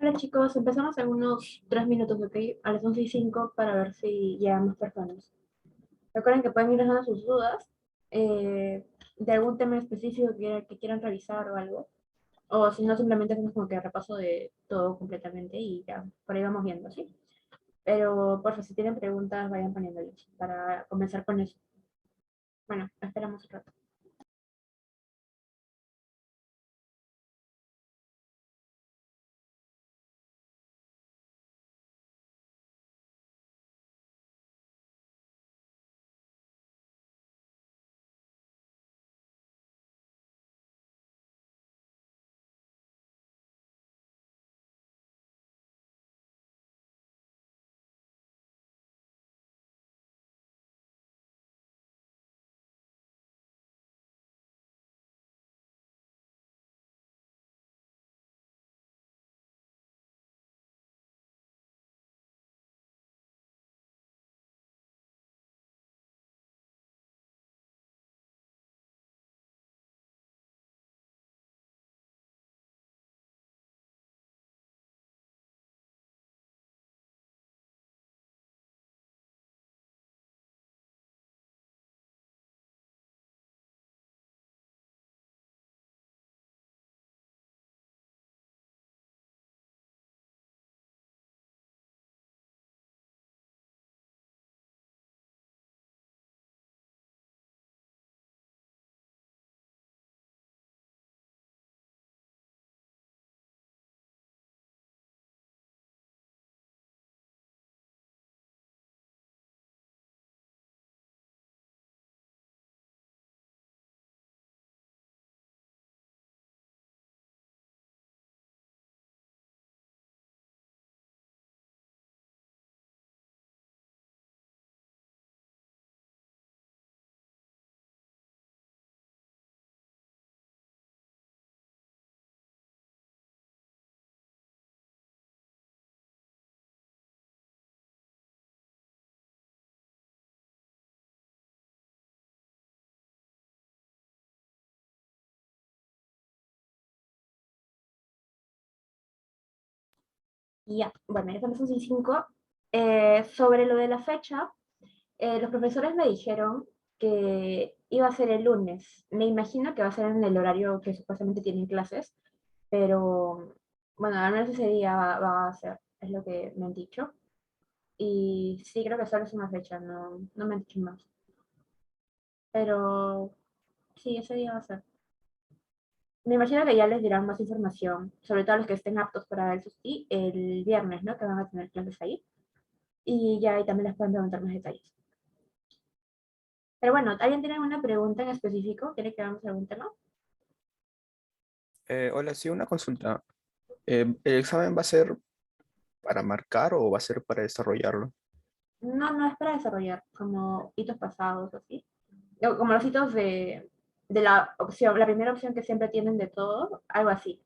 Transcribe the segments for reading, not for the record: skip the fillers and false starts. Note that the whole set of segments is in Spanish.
Hola chicos, empezamos en unos 3 minutos, ¿ok? A las 11:05 para ver si llegan más personas. Recuerden que pueden ir dejando sus dudas de algún tema específico que quieran revisar o algo. O si no, simplemente hacemos como que repaso de todo completamente y ya, por ahí vamos viendo, ¿sí? Pero por favor, si tienen preguntas, vayan poniéndolas para comenzar con eso. Bueno, esperamos un rato. Y ya, bueno, ya son las 11:05. Sobre lo de la fecha, los profesores me dijeron que iba a ser el lunes. Me imagino que va a ser en el horario que supuestamente tienen clases, pero bueno, al menos ese día va a ser, es lo que me han dicho. Y sí, creo que solo es una fecha, no me han dicho más. Pero sí, ese día va a ser. Me imagino que ya les dirán más información, sobre todo a los que estén aptos para ver sus sí, el viernes, ¿no? Que van a tener clases ahí. Y ya ahí también les pueden preguntar más detalles. Pero bueno, ¿alguien tiene alguna pregunta en específico? ¿Quiere que hagamos algún tema? Hola, sí, una consulta. ¿El examen va a ser para marcar o va a ser para desarrollarlo? No es para desarrollar como hitos pasados, así. O como los hitos de la opción, la primera opción que siempre tienen de todo, algo así.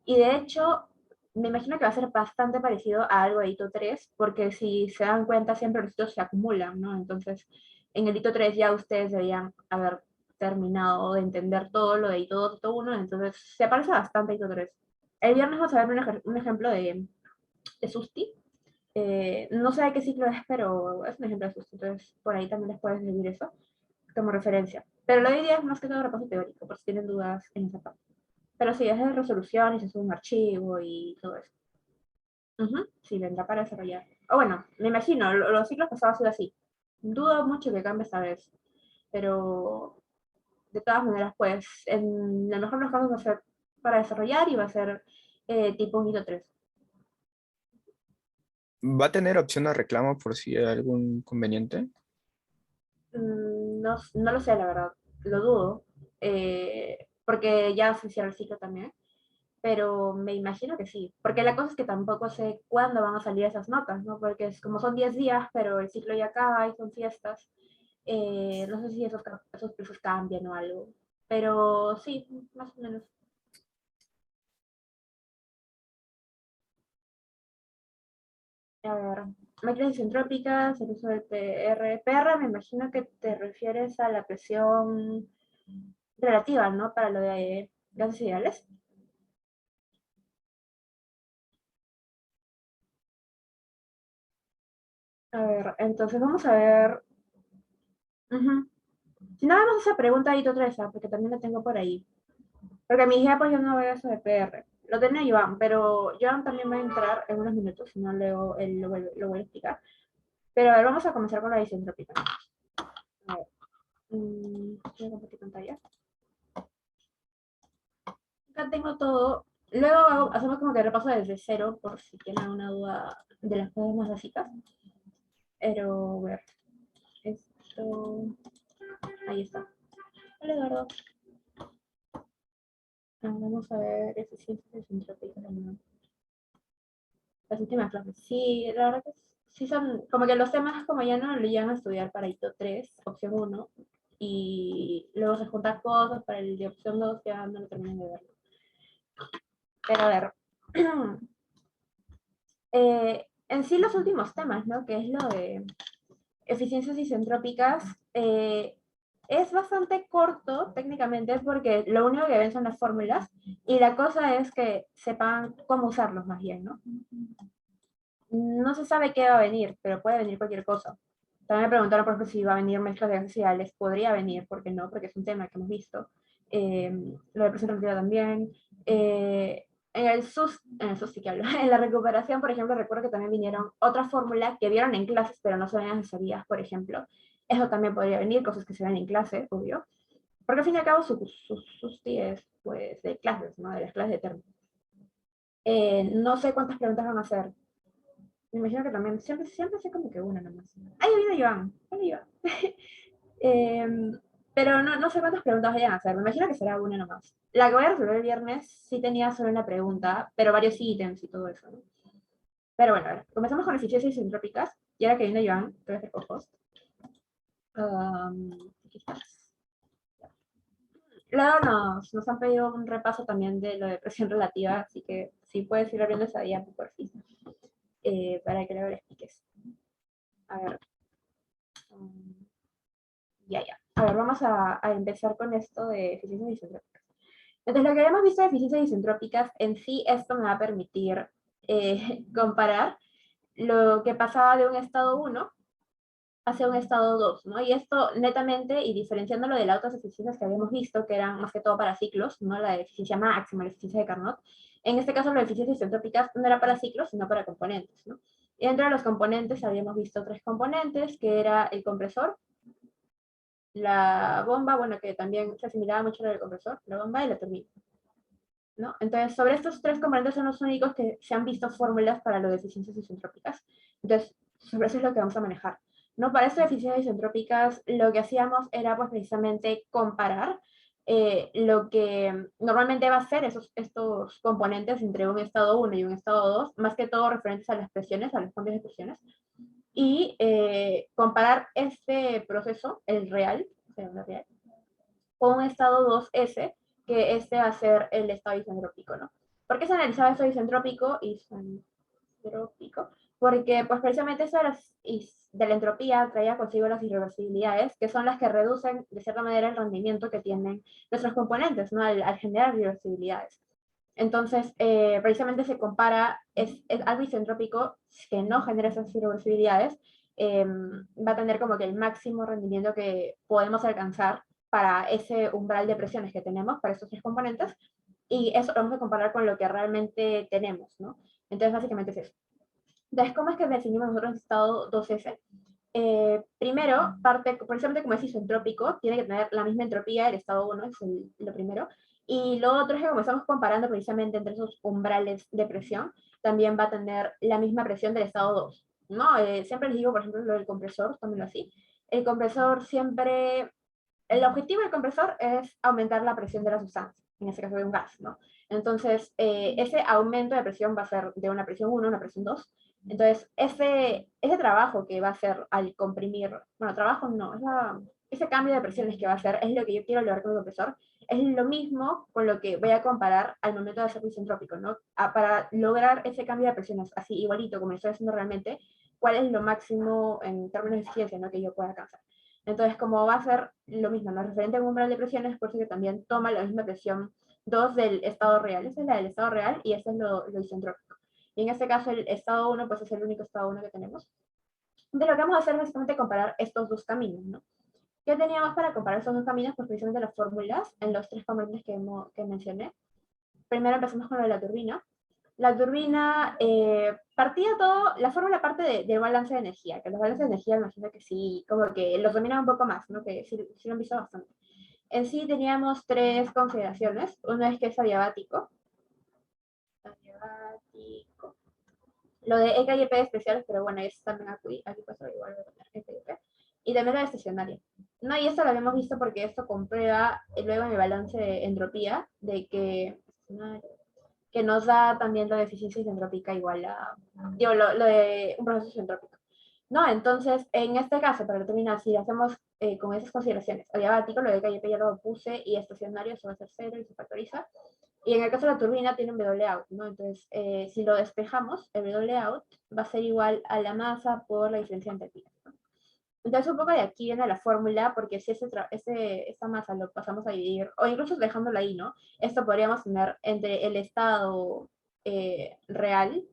Y de hecho, me imagino que va a ser bastante parecido a algo de hito 3 porque si se dan cuenta, siempre los hitos se acumulan, ¿no? Entonces, en el hito 3 ya ustedes deberían haber terminado de entender todo lo de hito 2, hito 1, entonces se parece bastante a hito 3. El viernes vamos a ver un ejemplo de SUSTI. No sé de qué ciclo es, pero es un ejemplo de SUSTI, entonces por ahí también les puedes servir eso como referencia. Pero lo de hoy día es más que todo repaso teórico, por si tienen dudas en esa parte. Pero sí, es de resolución y se sube un archivo y todo eso. Ujú, sí, vendrá para desarrollar. O bueno, me imagino, los ciclos pasados ha sido así. Dudo mucho que cambie esta vez, pero de todas maneras, pues, en el mejor de los casos va a ser para desarrollar y va a ser tipo un hito 3. ¿Va a tener opción de reclamo por si hay algún inconveniente? No lo sé, la verdad, lo dudo, porque ya se cierra el ciclo también, pero me imagino que sí, porque la cosa es que tampoco sé cuándo van a salir esas notas, ¿no? Porque es como son 10 días, pero el ciclo ya acaba y son fiestas, no sé si esos plazos cambian o algo, pero sí, más o menos. A ver, máquinas isentrópicas, el uso del PR. PR, me imagino que te refieres a la presión relativa, ¿no? Para lo de gases ideales. A ver, entonces vamos a ver. Ujú. Si no vemos esa pregunta ahí otra vez, porque también la tengo por ahí. Porque mi hija, pues yo no veo eso de PR. Lo tenía Joan, pero Joan también va a entrar en unos minutos, si no leo, él lo voy a explicar. Pero a ver, vamos a comenzar con la isentrópica. A ver, voy a compartir pantalla. Acá tengo todo. Luego hacemos como que repaso desde cero, por si tienen alguna duda de las cosas más básicas. Pero, a ver, esto... Ahí está. Hola, Eduardo. Vamos a ver eficiencias isentrópicas. Las últimas clases. Sí, la verdad que sí son, como que los temas como ya no lo llegan a estudiar para ITO 3, opción 1, y luego se juntan cosas para el de opción 2, ya no lo terminan de ver. Pero a ver, en sí los últimos temas, ¿no? Que es lo de eficiencias isentrópicas, es bastante corto técnicamente, es porque lo único que ven son las fórmulas, y la cosa es que sepan cómo usarlos más bien, ¿no? No se sabe qué va a venir, pero puede venir cualquier cosa. También me preguntaron, por ejemplo, si va a venir mezclas de gases ideales. Podría venir, ¿por qué no? Porque es un tema que hemos visto. Lo de presión relativa también. En el SUS sí que hablo. En la recuperación, por ejemplo, recuerdo que también vinieron otras fórmulas que vieron en clases, pero no se ven asesorías, por ejemplo. Eso también podría venir, cosas que se ven en clase, obvio. Porque al fin y al cabo, sus es pues, de clases, ¿no? De las clases de termo. No sé cuántas preguntas van a hacer. Me imagino que también, siempre sé como que una nomás. ¡Ay, viene Joan! Hola, Joan. Pero no sé cuántas preguntas vayan a hacer. Me imagino que será una nomás. La que voy a resolver el viernes sí tenía solo una pregunta, pero varios ítems y todo eso, ¿no? Pero bueno, a ver, comenzamos con eficiencias isentrópicas. Y ahora que viene Joan, te voy a hacer co-host. Aquí estás. Luego nos han pedido un repaso también de lo de presión relativa, así que si puedes ir abriendo esa diapo por fin, para que luego le expliques. A ver. um, ya. A ver, vamos a empezar con esto de eficiencias isentrópicas. Entonces, lo que habíamos visto de eficiencias isentrópicas, en sí, esto me va a permitir comparar lo que pasaba de un estado 1 hacia un estado 2, ¿no? Y esto netamente, y diferenciándolo de las otras eficiencias que habíamos visto, que eran más que todo para ciclos, ¿no? La de eficiencia máxima, la eficiencia de Carnot. En este caso, las eficiencias isentrópicas no era para ciclos, sino para componentes, ¿no? Y entre los componentes habíamos visto tres componentes, que era el compresor, la bomba, bueno, que también se asimilaba mucho al compresor, la bomba y la turbina, ¿no? Entonces, sobre estos tres componentes son los únicos que se han visto fórmulas para las eficiencias isentrópicas. Entonces, sobre eso es lo que vamos a manejar. ¿No? Para estas eficiencias isentrópicas, lo que hacíamos era pues precisamente comparar lo que normalmente va a ser estos componentes entre un estado 1 y un estado 2, más que todo referentes a las presiones, a los cambios de presiones, y comparar este proceso, el real, con un estado 2S, que este va a ser el estado isentrópico, ¿no? ¿Por qué se analizaba esto isentrópico? Porque pues precisamente eso de la entropía traía consigo las irreversibilidades, que son las que reducen de cierta manera el rendimiento que tienen nuestros componentes, ¿no? Al generar irreversibilidades. Entonces, precisamente se compara, es algo isentrópico que no genera esas irreversibilidades, va a tener como que el máximo rendimiento que podemos alcanzar para ese umbral de presiones que tenemos para estos tres componentes, y eso lo vamos a comparar con lo que realmente tenemos, ¿no? Entonces, básicamente es eso. Entonces, ¿cómo es que definimos nosotros el estado 2S? Primero, parte, precisamente como es isentrópico, tiene que tener la misma entropía, el estado 1 es lo primero, y lo otro es que como estamos comparando precisamente entre esos umbrales de presión, también va a tener la misma presión del estado 2, ¿no? Siempre les digo, por ejemplo, lo del compresor, tómenlo así. El compresor siempre, el objetivo del compresor es aumentar la presión de la sustancia, en este caso de un gas, ¿no? Entonces, ese aumento de presión va a ser de una presión 1 a una presión 2. Entonces, ese trabajo que va a hacer al comprimir, bueno, trabajo no, ese cambio de presiones que va a hacer es lo que yo quiero lograr con el compresor. Es lo mismo con lo que voy a comparar al momento de hacer isentrópico, ¿no? Para lograr ese cambio de presiones, así igualito como lo estoy haciendo realmente, cuál es lo máximo en términos de eficiencia, ¿no? Que yo pueda alcanzar. Entonces, como va a ser lo mismo, ¿no? Referente a un umbral de presiones, por eso que también toma la misma presión 2 del estado real. Esa es la del estado real y ese es lo isentrópico. Y en este caso el estado 1 pues es el único estado 1 que tenemos. Entonces, lo que vamos a hacer es básicamente comparar estos dos caminos, ¿no? ¿Qué teníamos para comparar estos dos caminos? Pues precisamente las fórmulas en los tres componentes que mencioné. Primero empezamos con lo de la turbina. La turbina partía todo, la fórmula parte de balance de energía, que los balances de energía imagino que sí, como que los dominan un poco más, ¿no? Que sí, sí lo han visto bastante. En sí teníamos tres consideraciones. Una es que es adiabático. Adiabático. Lo de EK y EP especiales, pero bueno, es también aquí pasa igual de EK y EP. Y también la de estacionaria. No, y esto lo habíamos visto porque esto comprueba luego en el balance de entropía de que nos da también la deficiencia isentrópica igual a, digo, lo de un proceso isentrópico. No, entonces, en este caso, para terminar, si hacemos con esas consideraciones, adiabático, lo de KYP ya lo puse, y estacionario, eso va a ser cero y se factoriza. Y en el caso de la turbina tiene un W out, ¿no? Entonces, si lo despejamos, el W out va a ser igual a la masa por la diferencia de entropía, ¿no? Entonces, un poco de aquí viene la fórmula, porque si esta masa lo pasamos a dividir, o incluso dejándolo ahí, ¿no? Esto podríamos tener entre el estado real,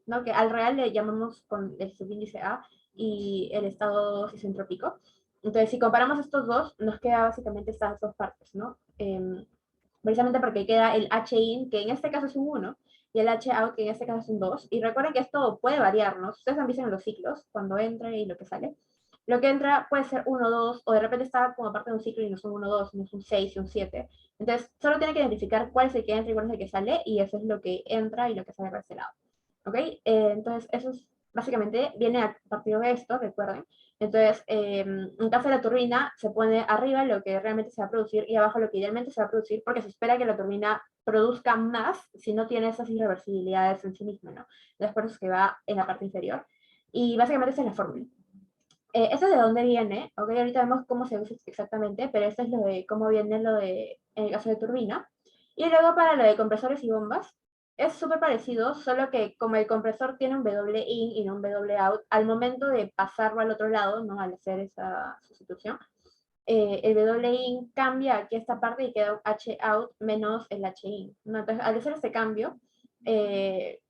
¿no? Que al real le llamamos con el subíndice A, y el estado isentrópico. Entonces, si comparamos estos dos, nos queda básicamente estas dos partes, ¿no? Precisamente porque queda el H-in, que en este caso es un 1, y el H-out, que en este caso es un 2. Y recuerden que esto puede variar, ¿no? Ustedes han visto en los ciclos, cuando entra y lo que sale. Lo que entra puede ser 1, 2, o de repente está como parte de un ciclo y no son 1, 2, no es un 6 y un 7. Entonces, solo tiene que identificar cuál es el que entra y cuál es el que sale, y eso es lo que entra y lo que sale para ese lado. ¿Ok? Entonces, eso es, básicamente viene a partir de esto, recuerden. Entonces, en caso de la turbina, se pone arriba lo que realmente se va a producir y abajo lo que idealmente se va a producir, porque se espera que la turbina produzca más si no tiene esas irreversibilidades en sí misma, ¿no? Entonces, por eso es que va en la parte inferior. Y básicamente esa es la fórmula. Esto es de dónde viene, ok, ahorita vemos cómo se usa exactamente, pero esto es lo de cómo viene lo de, en el caso de turbina. Y luego para lo de compresores y bombas, es súper parecido, solo que como el compresor tiene un W in y no un W out, al momento de pasarlo al otro lado, ¿no? Al hacer esa sustitución, el W in cambia aquí esta parte y queda un H out menos el H in, ¿no? Entonces, al hacer este cambio, eh,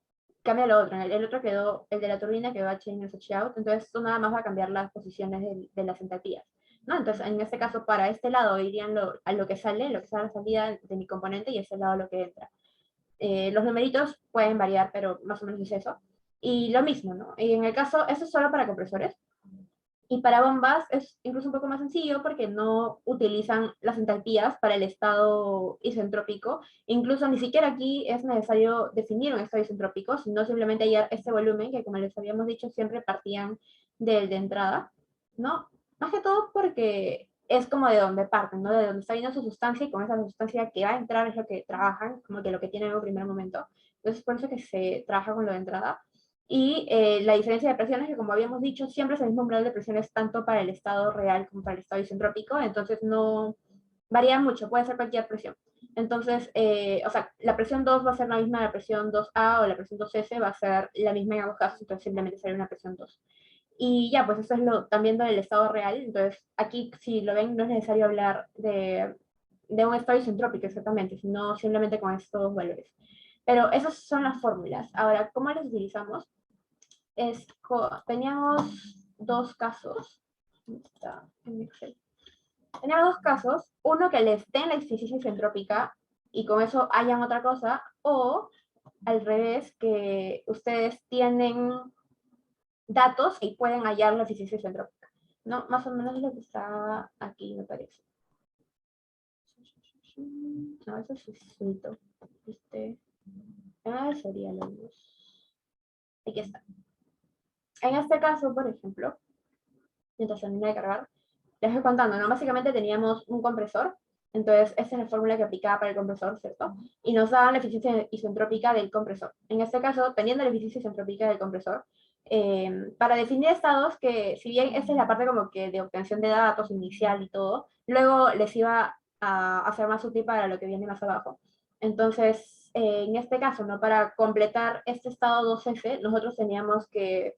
cambia lo otro. El otro quedó, el de la turbina quedó H in menos H out, entonces esto nada más va a cambiar las posiciones de las entalpías, ¿no? Entonces, en este caso, para este lado irían a lo que sale a la salida de mi componente, y este lado lo que entra. Los numeritos pueden variar, pero más o menos es eso. Y lo mismo, ¿no? Y en el caso, eso es solo para compresores. Y para bombas es incluso un poco más sencillo porque no utilizan las entalpías para el estado isentrópico. Incluso ni siquiera aquí es necesario definir un estado isentrópico, sino simplemente hallar este volumen que, como les habíamos dicho, siempre partían del de entrada, ¿no? Más que todo porque es como de donde parten, ¿no? De donde está viniendo su sustancia, y con esa sustancia que va a entrar es lo que trabajan, como que lo que tienen en un primer momento. Entonces, por eso que se trabaja con lo de entrada. Y la diferencia de presiones, que como habíamos dicho, siempre es el mismo umbral de presiones tanto para el estado real como para el estado isentrópico, entonces no varía mucho, puede ser cualquier presión. Entonces, o sea, la presión 2 va a ser la misma, la presión 2A o la presión 2S va a ser la misma en ambos casos, entonces simplemente sería una presión 2. Y ya, pues eso es también del estado real, entonces aquí, si lo ven, no es necesario hablar de un estado isentrópico exactamente, sino simplemente con estos valores. Pero esas son las fórmulas. Ahora, ¿cómo las utilizamos? Teníamos dos casos. Teníamos dos casos. Uno que les den la eficiencia isentrópica y con eso hayan otra cosa. O al revés, que ustedes tienen datos y pueden hallar la eficiencia isentrópica. ¿No? Más o menos lo que está aquí, me parece. No, eso es suelto. Sería la luz. Aquí está. En este caso, por ejemplo, mientras termina de cargar, les voy contando, ¿no? Básicamente teníamos un compresor, entonces esa es la fórmula que aplicaba para el compresor, ¿cierto? Y nos daban la eficiencia isentrópica del compresor. En este caso, teniendo la eficiencia isentrópica del compresor, para definir estados que, si bien esa es la parte como que de obtención de datos inicial y todo, luego les iba a hacer más útil para lo que viene más abajo. Entonces, en este caso, ¿no? Para completar este estado 2F, nosotros teníamos que,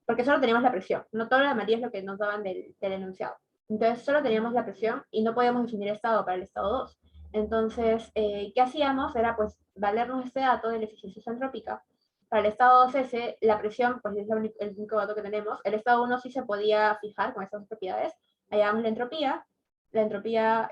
porque solo teníamos la presión, no toda la materia es lo que nos daban del enunciado. Entonces solo teníamos la presión y no podíamos definir estado para el estado 2. Entonces, ¿qué hacíamos? Era pues valernos este dato de la eficiencia isentrópica para el estado 2S, la presión, pues es el único dato que tenemos. El estado 1 sí se podía fijar con estas propiedades. Allá vamos la entropía,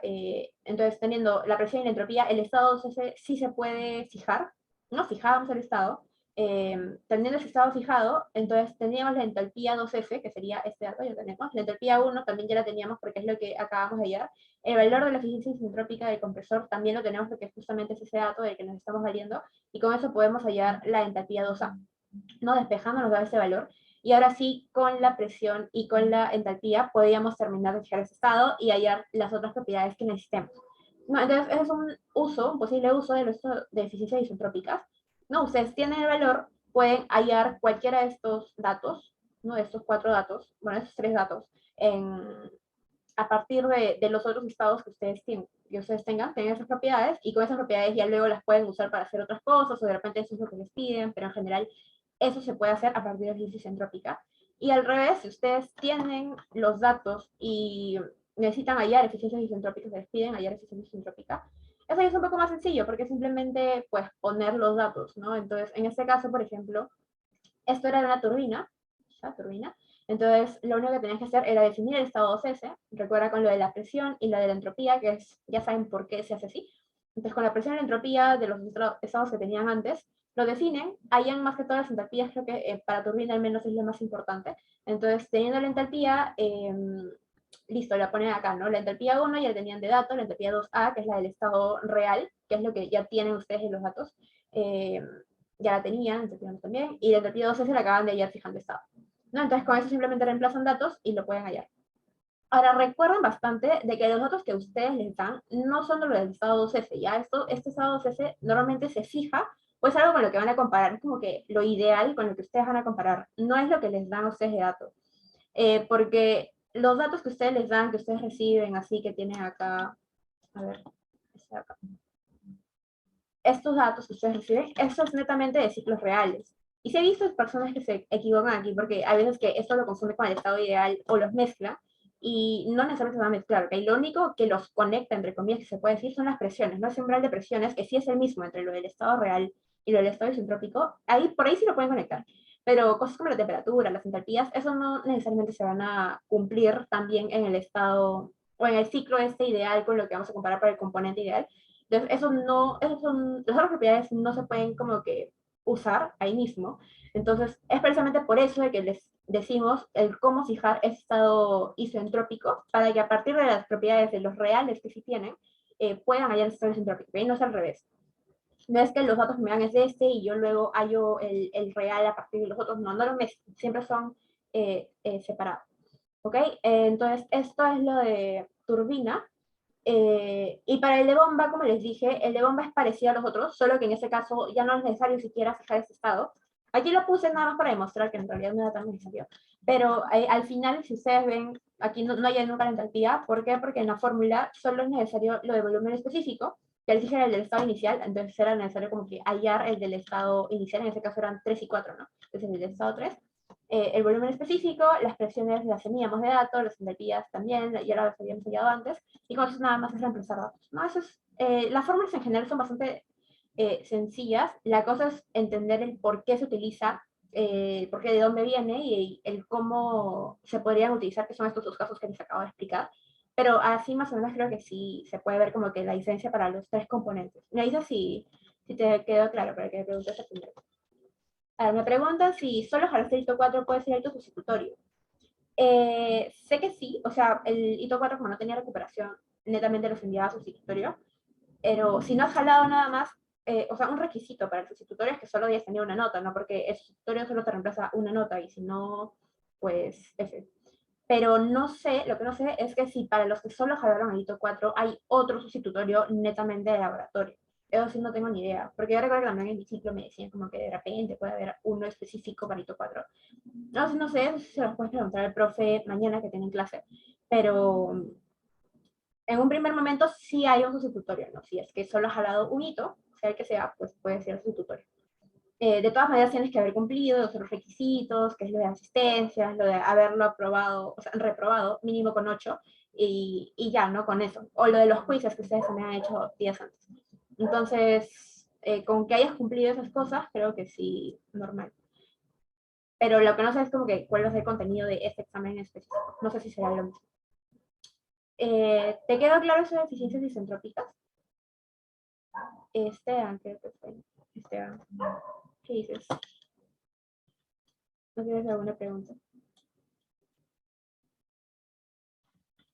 entonces teniendo la presión y la entropía, el estado 2S sí se puede fijar, ¿no? Fijábamos el estado. Teniendo ese estado fijado, entonces teníamos la entalpía 2F, que sería este dato, ya tenemos. La entalpía 1 también ya la teníamos porque es lo que acabamos de hallar. El valor de la eficiencia isentrópica del compresor también lo tenemos porque justamente es ese dato del que nos estamos valiendo, y con eso podemos hallar la entalpía 2A, ¿no? Despejando nos da ese valor. Y ahora sí, con la presión y con la entalpía, podríamos terminar de fijar ese estado y hallar las otras propiedades que necesitemos. No, entonces, ese es un uso, un posible uso de eficiencias isentrópicas. No, ustedes tienen el valor, pueden hallar cualquiera de estos datos, ¿no? De estos 4 datos, bueno, estos 3 datos, a partir de los otros estados que ustedes tengan esas propiedades, y con esas propiedades ya luego las pueden usar para hacer otras cosas, o de repente eso es lo que les piden, pero en general eso se puede hacer a partir de eficiencia isentrópica. Y al revés, si ustedes tienen los datos y necesitan hallar eficiencias isentrópicas, les piden hallar eficiencia isentrópica, eso ya es un poco más sencillo, porque simplemente pues poner los datos, ¿no? Entonces, en este caso, por ejemplo, esto era una turbina, ¿ya? Turbina. Entonces, lo único que tenías que hacer era definir el estado 2S, recuerda con lo de la presión y lo de la entropía, que es, ya saben por qué se hace así. Entonces, con la presión y la entropía de los estados que tenían antes, lo definen, hayan más que todas las entalpías, creo que para turbina al menos es lo más importante. Entonces, teniendo la entalpía, listo, la ponen acá, ¿no? La entalpía 1 ya la tenían de datos, la entalpía 2A, que es la del estado real, que es lo que ya tienen ustedes en los datos, ya la tenían, entropía también, y la entropía 2 se la acaban de hallar fijando estado, ¿no? Entonces con eso simplemente reemplazan datos y lo pueden hallar. Ahora recuerden bastante de que los datos que ustedes les dan no son los del estado 2S, ya este estado 2S normalmente se fija, pues algo con lo que van a comparar, es como que lo ideal con lo que ustedes van a comparar, no es lo que les dan a ustedes de datos, porque los datos que ustedes les dan, que ustedes reciben, así que tienen acá, a ver, acá, estos datos que ustedes reciben, eso es netamente de ciclos reales. Y se he visto personas que se equivocan aquí, porque hay veces que esto lo confunde con el estado ideal o los mezcla, y no necesariamente se va a mezclar, ¿ok? Lo único que los conecta, entre comillas, que se puede decir, son las presiones, ¿no? Ese umbral de presiones, que sí es el mismo entre lo del estado real y lo del estado isentrópico, ahí, por ahí sí lo pueden conectar. Pero cosas como la temperatura, las entalpías, eso no necesariamente se van a cumplir también en el estado, o en el ciclo este ideal con lo que vamos a comparar para el componente ideal. Entonces, las otras propiedades no se pueden como que usar ahí mismo. Entonces, es precisamente por eso de que les decimos el cómo fijar ese estado isoentrópico, para que a partir de las propiedades de los reales que sí tienen, puedan hallar el estado isentrópico, y no es al revés. No es que los datos me dan es de este y yo luego hallo el real a partir de los otros, no lo mezclo, siempre son separados. ¿Ok? Entonces, esto es lo de turbina. Y para el de bomba, como les dije, el de bomba es parecido a los otros, solo que en este caso ya no es necesario siquiera fijar ese estado. Aquí lo puse nada más para demostrar que en realidad no era tan necesario. Pero al final, si ustedes ven, aquí no hay nunca la entalpía. ¿Por qué? Porque en la fórmula solo es necesario lo de volumen específico, que les dije era el del estado inicial, entonces era necesario como que hallar el del estado inicial, en ese caso eran 3 y 4, ¿no? Entonces el del estado 3, el volumen específico, las presiones las teníamos de datos, las entalpías también, ya las habíamos hallado antes, y con eso nada más es reemplazar datos, ¿no? Eso es, las fórmulas en general son bastante sencillas, la cosa es entender el por qué se utiliza, por qué de dónde viene y el cómo se podrían utilizar, que son estos dos casos que les acabo de explicar, pero así más o menos creo que sí se puede ver como que la diferencia para los 3 componentes. Me dices si te quedó claro para que me preguntes primero. A ver, me preguntan si solo jalaste el hito 4 puede ser hito sustitutorio. Sé que sí, o sea, el hito 4 como no tenía recuperación, netamente los enviaba a sustitutorio, pero si no has jalado nada más, o sea, un requisito para el sustitutorio es que solo debes tener una nota, ¿no? Porque el sustitutorio solo te reemplaza una nota y si no, pues F. Pero no sé, lo que no sé es que si para los que solo jalaron el hito 4 hay otro sustitutorio netamente de laboratorio. Eso sí no tengo ni idea, porque yo recuerdo que también en mi ciclo me decían como que de repente puede haber uno específico para hito 4. No, no sé, eso sí se los puedes preguntar al profe mañana que tienen clase, pero en un primer momento sí hay un sustitutorio, ¿no? Si es que solo has jalado un hito, sea el que sea, pues puede ser sustitutorio. De todas maneras tienes que haber cumplido los otros requisitos, que es lo de asistencia, lo de haberlo aprobado, o sea, reprobado mínimo con 8, y ya, ¿no? Con eso. O lo de los quizzes que ustedes me han hecho días antes. Entonces, con que hayas cumplido esas cosas, creo que sí, normal. Pero lo que no sé es como que cuál va a ser el contenido de este examen en específico. No sé si será lo mismo. ¿Te quedó claro eso de eficiencias isentrópicas? Esteban, creo que fue. Esteban, ¿qué dices? ¿No tienes alguna pregunta?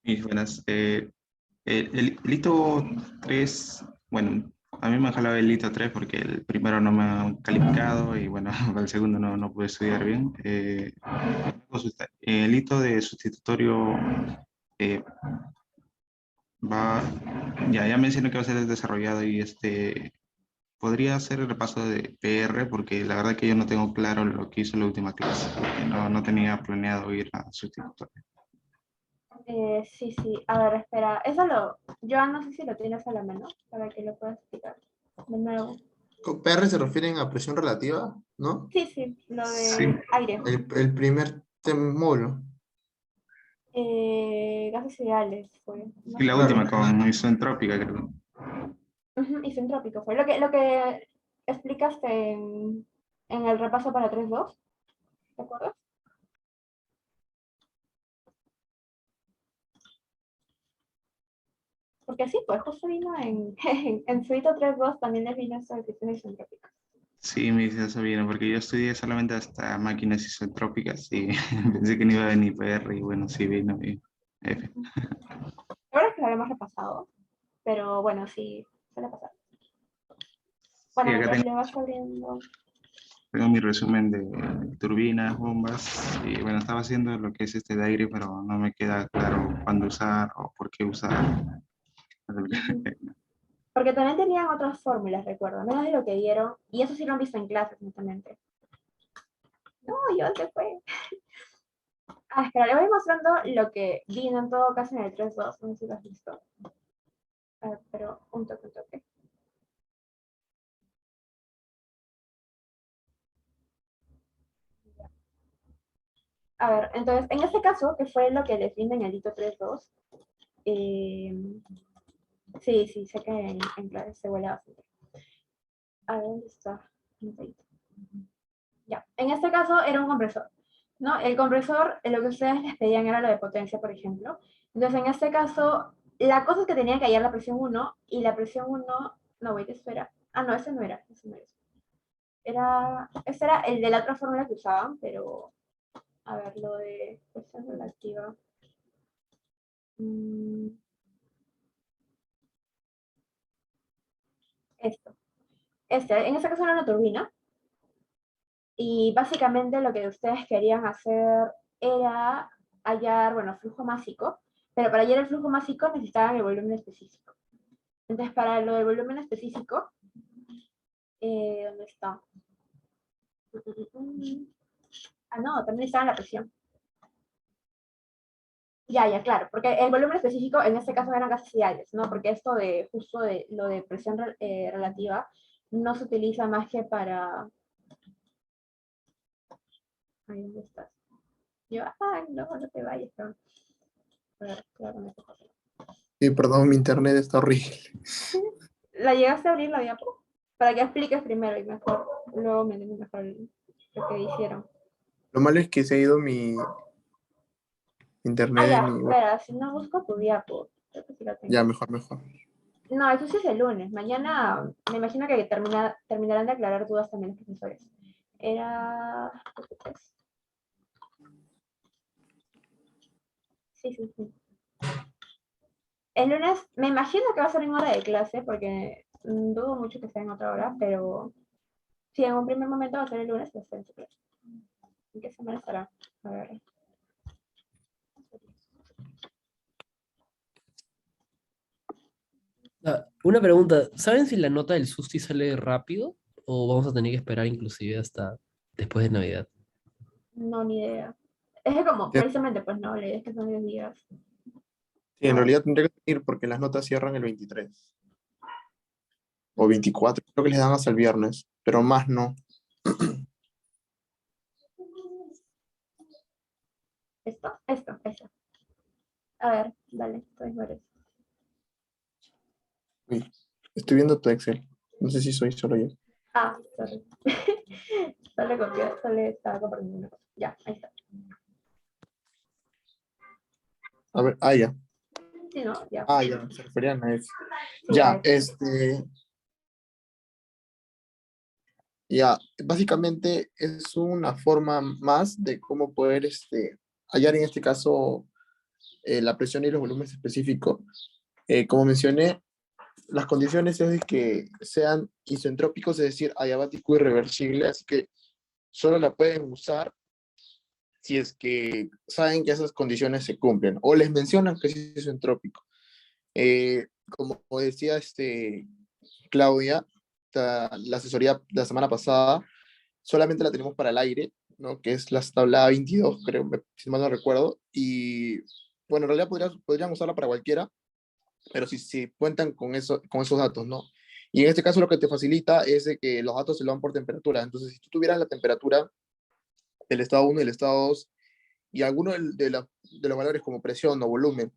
Y buenas. El hito 3, bueno, a mí me ha jalado el hito 3 porque el primero no me han calificado y bueno, el segundo no pude estudiar bien. Consulta, el hito de sustitutorio eh, va, ya mencioné que va a ser desarrollado y podría hacer el repaso de PR porque la verdad que yo no tengo claro lo que hizo la última clase, porque no tenía planeado ir a sustitutorio. Sí, sí. A ver, espera. Yo no sé si lo tienes a la mano para que lo puedas explicar de nuevo. Con PR se refieren a presión relativa, ¿no? Sí, sí, lo Sí, de aire. El primer módulo. Gases ideales fue. No y la sé. última con isentrópica, creo. Ujú, isentrópico fue. Lo que explicaste en el repaso para 3.2, ¿te acuerdas? Porque sí, pues justo vino en Suito 3.2 también les vino esto de cuestiones isentrópicas. Sí, me dice eso bien, porque yo estudié solamente hasta máquinas isentrópicas y pensé que no iba a venir PR y bueno, sí vino y F. Ahora es que lo habíamos repasado, pero bueno, sí, suele pasar. Sí, Bueno, acá le vas abriendo. tengo mi resumen de turbinas, bombas y bueno, estaba haciendo lo que es este de aire, pero no me queda claro cuándo usar o por qué usar. Ujú. Porque también tenían otras fórmulas, recuerdo, menos de lo que dieron, y eso sí lo han visto en clases, netamente. No, yo se fue. Espera, le voy mostrando lo que vino en todo caso en el 3.2, no sé si lo has visto. A ver, pero un toque, un toque. A ver, entonces, en este caso, que fue lo que les vino en el hito 3.2, eh, sí, sí, sé que en clases se vuela bastante. A ver, ¿dónde está? Ya, en este caso era un compresor, ¿no? El compresor, lo que ustedes les pedían era lo de potencia, por ejemplo. Entonces, en este caso, la cosa es que tenía que hallar la presión 1 y la presión 1, no, wait, eso era, no, ese no era, ese no era. Ese era el de la otra fórmula que usaban, pero, a ver, lo de presión relativa. Mm, esto. En este caso era una turbina, y básicamente lo que ustedes querían hacer era hallar, bueno, flujo másico, pero para hallar el flujo másico necesitaban el volumen específico. Entonces, para lo del volumen específico, ¿dónde está? No, también necesitaban la presión. Ya, claro, porque el volumen específico en este caso eran gases ideales, ¿no? Porque esto de justo de lo de presión relativa no se utiliza más que para. Ahí, ¿dónde estás? Yo, no te vayas, no. A ver, claro, me tocó. Sí, perdón, mi internet está horrible. ¿La llegaste a abrir la diapo? Para que expliques primero y mejor, luego me entiendes mejor lo que hicieron. Lo malo es que se ha ido mi internet Ya, de mi... Bueno, espera, si no busco tu diapo, creo que sí la ya, tengo. mejor, mejor. No, eso sí es el lunes. Mañana me imagino que terminarán de aclarar dudas también los profesores. Era. Sí, sí, sí. El lunes me imagino que va a ser en hora de clase, porque dudo mucho que sea en otra hora, pero si en un primer momento va a ser el lunes, va a ser en su clase. ¿En qué semana estará? A ver. Una pregunta, ¿saben si la nota del SUSTI sale rápido o vamos a tener que esperar inclusive hasta después de Navidad? No, ni idea. Es que como, Sí, precisamente, pues no, la idea es que son 10 días. en realidad tendría que ir porque las notas cierran el 23 o 24. Creo que les dan hasta el viernes, pero más no. Esto. A ver, dale, estoy por eso. Uy, estoy viendo tu Excel. No sé si soy solo yo. Ah, sorry. Solo copié, solo estaba compartiendo una cosa. Ya, ahí está. A ver, ya. Sí, ¿no? Ya. Ya, se referían a eso. Sí, Ya, ya. ya, básicamente es una forma más de cómo poder hallar en este caso la presión y los volúmenes específicos. Como mencioné, las condiciones es de que sean isentrópicos, es decir, adiabático y reversible, así que solo la pueden usar si es que saben que esas condiciones se cumplen o les mencionan que sí es isentrópico. Como decía Claudia, la asesoría de la semana pasada solamente la tenemos para el aire, ¿no? Que es la tabla 22, creo, si mal no recuerdo, y bueno, en realidad podrían usarla para cualquiera, pero si cuentan con esos datos, ¿no? Y en este caso lo que te facilita es de que los datos se lo dan por temperatura. Entonces, si tú tuvieras la temperatura del estado 1 y del estado 2 y alguno de los valores como presión o volumen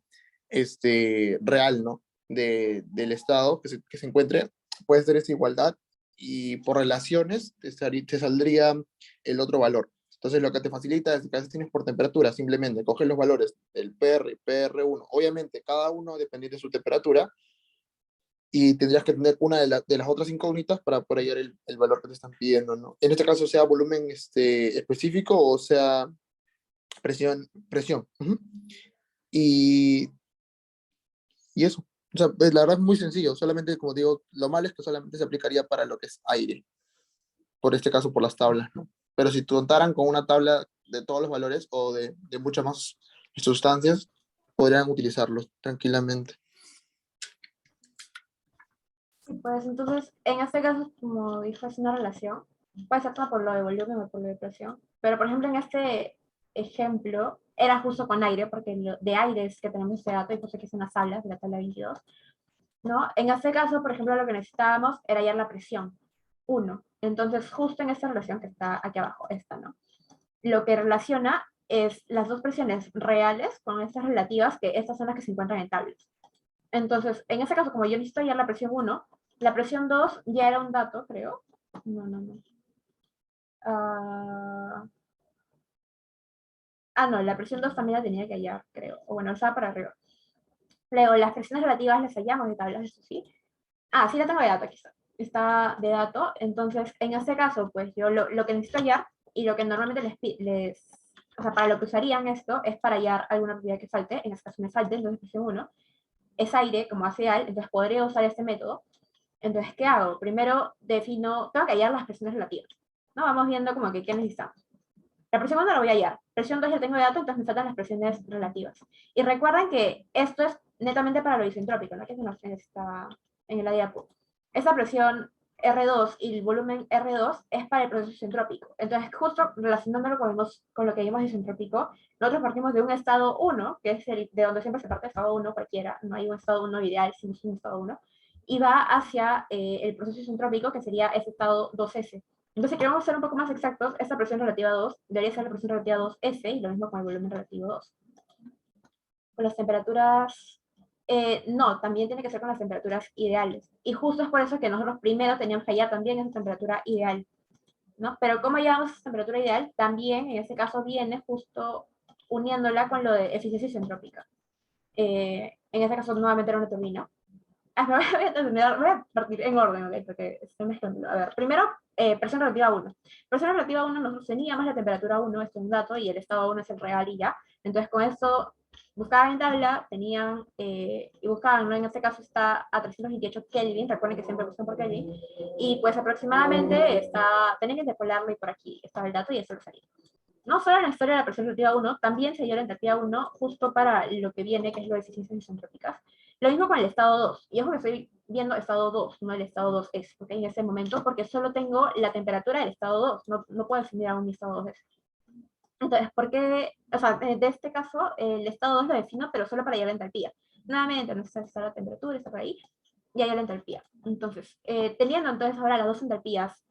real, ¿no? Del estado que se encuentre, puede ser esa igualdad y por relaciones te saldría el otro valor. Entonces lo que te facilita es que a veces tienes por temperatura, simplemente coges los valores del PR y PR1, obviamente cada uno dependiendo de su temperatura, y tendrías que tener una de las otras incógnitas para poder hallar el valor que te están pidiendo, ¿no? En este caso sea volumen específico o sea presión. Ujú. Y, y eso. O sea, pues, la verdad es muy sencillo. Solamente, como digo, lo malo es que solamente se aplicaría para lo que es aire. Por este caso, por las tablas, ¿no? Pero si contaran con una tabla de todos los valores o de muchas más sustancias, podrían utilizarlos tranquilamente. Sí, pues entonces, en este caso, como dijo, es una relación. Puede ser tanto por lo de volumen o por lo de presión. Pero, por ejemplo, en este ejemplo, era justo con aire, porque lo de aire es que tenemos este dato, y puse que son las tablas de la tabla 22, ¿no? En este caso, por ejemplo, lo que necesitábamos era hallar la presión, 1. Entonces, justo en esta relación que está aquí abajo, esta, ¿no? Lo que relaciona es las dos presiones reales con estas relativas, que estas son las que se encuentran en tablas. Entonces, en este caso, como yo necesito hallar la presión 1, la presión 2 ya era un dato, creo. No. No, la presión 2 también la tenía que hallar, creo. O bueno, estaba para arriba. Luego, las presiones relativas las hallamos de tablas, eso sí. Sí la tengo de dato, aquí está. Está de dato. Entonces, en este caso, pues yo lo que necesito hallar y lo que normalmente o sea, para lo que usarían esto es para hallar alguna propiedad que falte. En este caso me falte, entonces presión 1. Es aire, como hace al, entonces podría usar este método. Entonces, ¿qué hago? Primero defino, tengo que hallar las presiones relativas, ¿no? Vamos viendo como que qué necesitamos. La presión 1 la voy a hallar. Presión 2 ya tengo de dato, entonces me faltan las presiones relativas. Y recuerden que esto es netamente para lo isentrópico, ¿no? Que está en la diapo. Esa presión R2 y el volumen R2 es para el proceso isentrópico. Entonces, justo relacionándolo con lo que vimos isentrópico, nosotros partimos de un estado 1, que es el de donde siempre se parte estado 1 cualquiera, no hay un estado 1 ideal, sino un estado 1, y va hacia el proceso isentrópico, que sería ese estado 2S. Entonces, si queremos ser un poco más exactos, esta presión relativa 2 debería ser la presión relativa 2S, y lo mismo con el volumen relativo 2. Con las temperaturas, no, también tiene que ser con las temperaturas ideales. Y justo es por eso que nosotros primero teníamos que hallar también esa temperatura ideal, ¿no? Pero ¿cómo hallamos esa temperatura ideal? También, en este caso, viene justo uniéndola con lo de eficiencia isentrópica. En este caso, nuevamente era una turbina. Voy a partir en orden, ¿ok? Porque estoy mezclando. A ver, primero, presión relativa 1. Presión relativa 1, nosotros teníamos la temperatura 1, esto es un dato, y el estado 1 es el real y ya. Entonces, con esto, buscaban en tabla, tenían, y buscaban, ¿no? En este caso está a 328 Kelvin, recuerden que siempre buscan por Kelvin, y pues aproximadamente tenían que interpolarlo y por aquí estaba el dato y eso lo salía. No solo en la historia de la presión relativa 1, también se dio la entropía 1 justo para lo que viene, que es lo de eficiencias isentrópicas. Lo mismo con el estado 2. Y ojo que estoy viendo estado 2, no el estado 2S, ¿ok? En ese momento, porque solo tengo la temperatura del estado 2. No puedo definir aún mi estado 2S. Entonces, ¿por qué? O sea, de este caso, el estado 2 lo defino, pero solo para hallar la entropía. Nuevamente, no está la temperatura, está por ahí, y hallar la entropía. Entonces, teniendo entonces ahora las dos entropías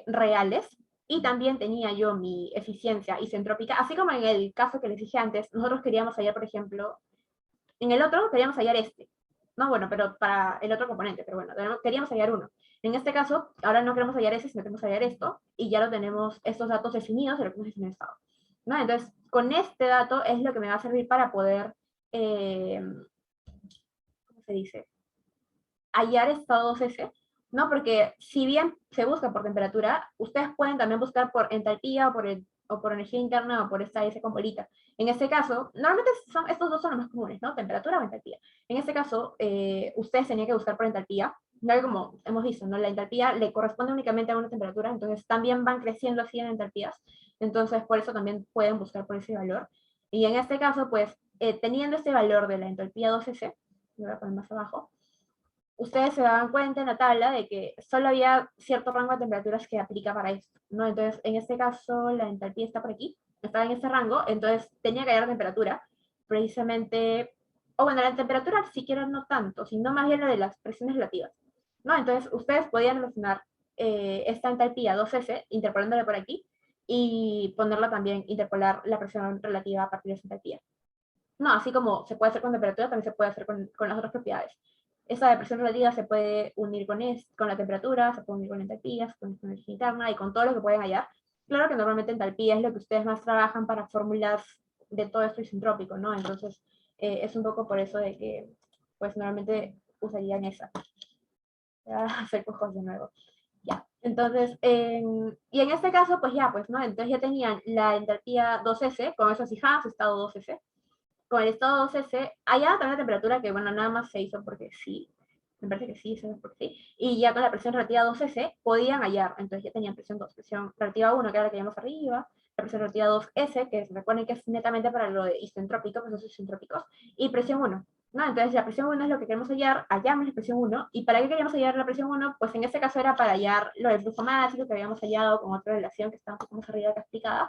reales, y también tenía yo mi eficiencia isentrópica, así como en el caso que les dije antes, nosotros queríamos hallar, por ejemplo, en el otro queríamos hallar este, No, bueno, pero para el otro componente, pero bueno, queríamos hallar uno. En este caso, ahora no queremos hallar ese, sino queremos hallar esto, y ya lo tenemos, estos datos definidos de lo que hemos definido en estado. ¿No? Entonces, con este dato es lo que me va a servir para poder, ¿cómo se dice? Hallar estados S, ¿no? Porque si bien se busca por temperatura, ustedes pueden también buscar por entalpía o por energía interna o por esta S con bolita. En este caso, normalmente estos dos son los más comunes, ¿no? Temperatura o entalpía. En este caso, ustedes tenían que buscar por entalpía, ya como hemos visto, ¿no? La entalpía le corresponde únicamente a una temperatura, entonces también van creciendo así en entalpías, entonces por eso también pueden buscar por ese valor. Y en este caso, pues, teniendo este valor de la entalpía 2S, lo voy a poner más abajo, ustedes se daban cuenta en la tabla de que solo había cierto rango de temperaturas que aplica para esto, ¿no? Entonces, en este caso, la entalpía está por aquí, estaba en este rango, entonces tenía que haber temperatura, precisamente, o bueno, la temperatura siquiera no tanto, sino más bien la de las presiones relativas, ¿no? Entonces, ustedes podían relacionar esta entalpía 2S, interpolándola por aquí, y ponerla también, interpolar la presión relativa a partir de esa entalpía. No, así como se puede hacer con temperatura, también se puede hacer con las otras propiedades. Esa depresión relativa se puede unir con la temperatura, se puede unir con entalpía, se puede unir con energía interna y con todo lo que pueden hallar. Claro que normalmente entalpía es lo que ustedes más trabajan para fórmulas de todo esto isentrópico, ¿no? Entonces, es un poco por eso de que, pues, normalmente usarían esa. Hacer cojos de nuevo. Ya, entonces, y en este caso, pues ya, pues, ¿no? Entonces ya tenían la entalpía 2S, con eso fijaban su estado 2S, con el estado 2S, allá también la temperatura que, bueno, nada más se hizo porque sí, me parece que sí, eso es porque sí, y ya con la presión relativa 2S podían hallar, entonces ya tenían presión 2, presión relativa 1, que era la que vimos arriba, la presión relativa 2S, que recuerden que es netamente para lo de isentrópico, procesos isentrópicos, y presión 1, ¿no? Entonces la presión 1 es lo que queremos hallar, hallamos la presión 1, ¿y para qué queríamos hallar la presión 1? Pues en este caso era para hallar lo del flujo máximo que habíamos hallado con otra relación que está un poco más arriba que explicada,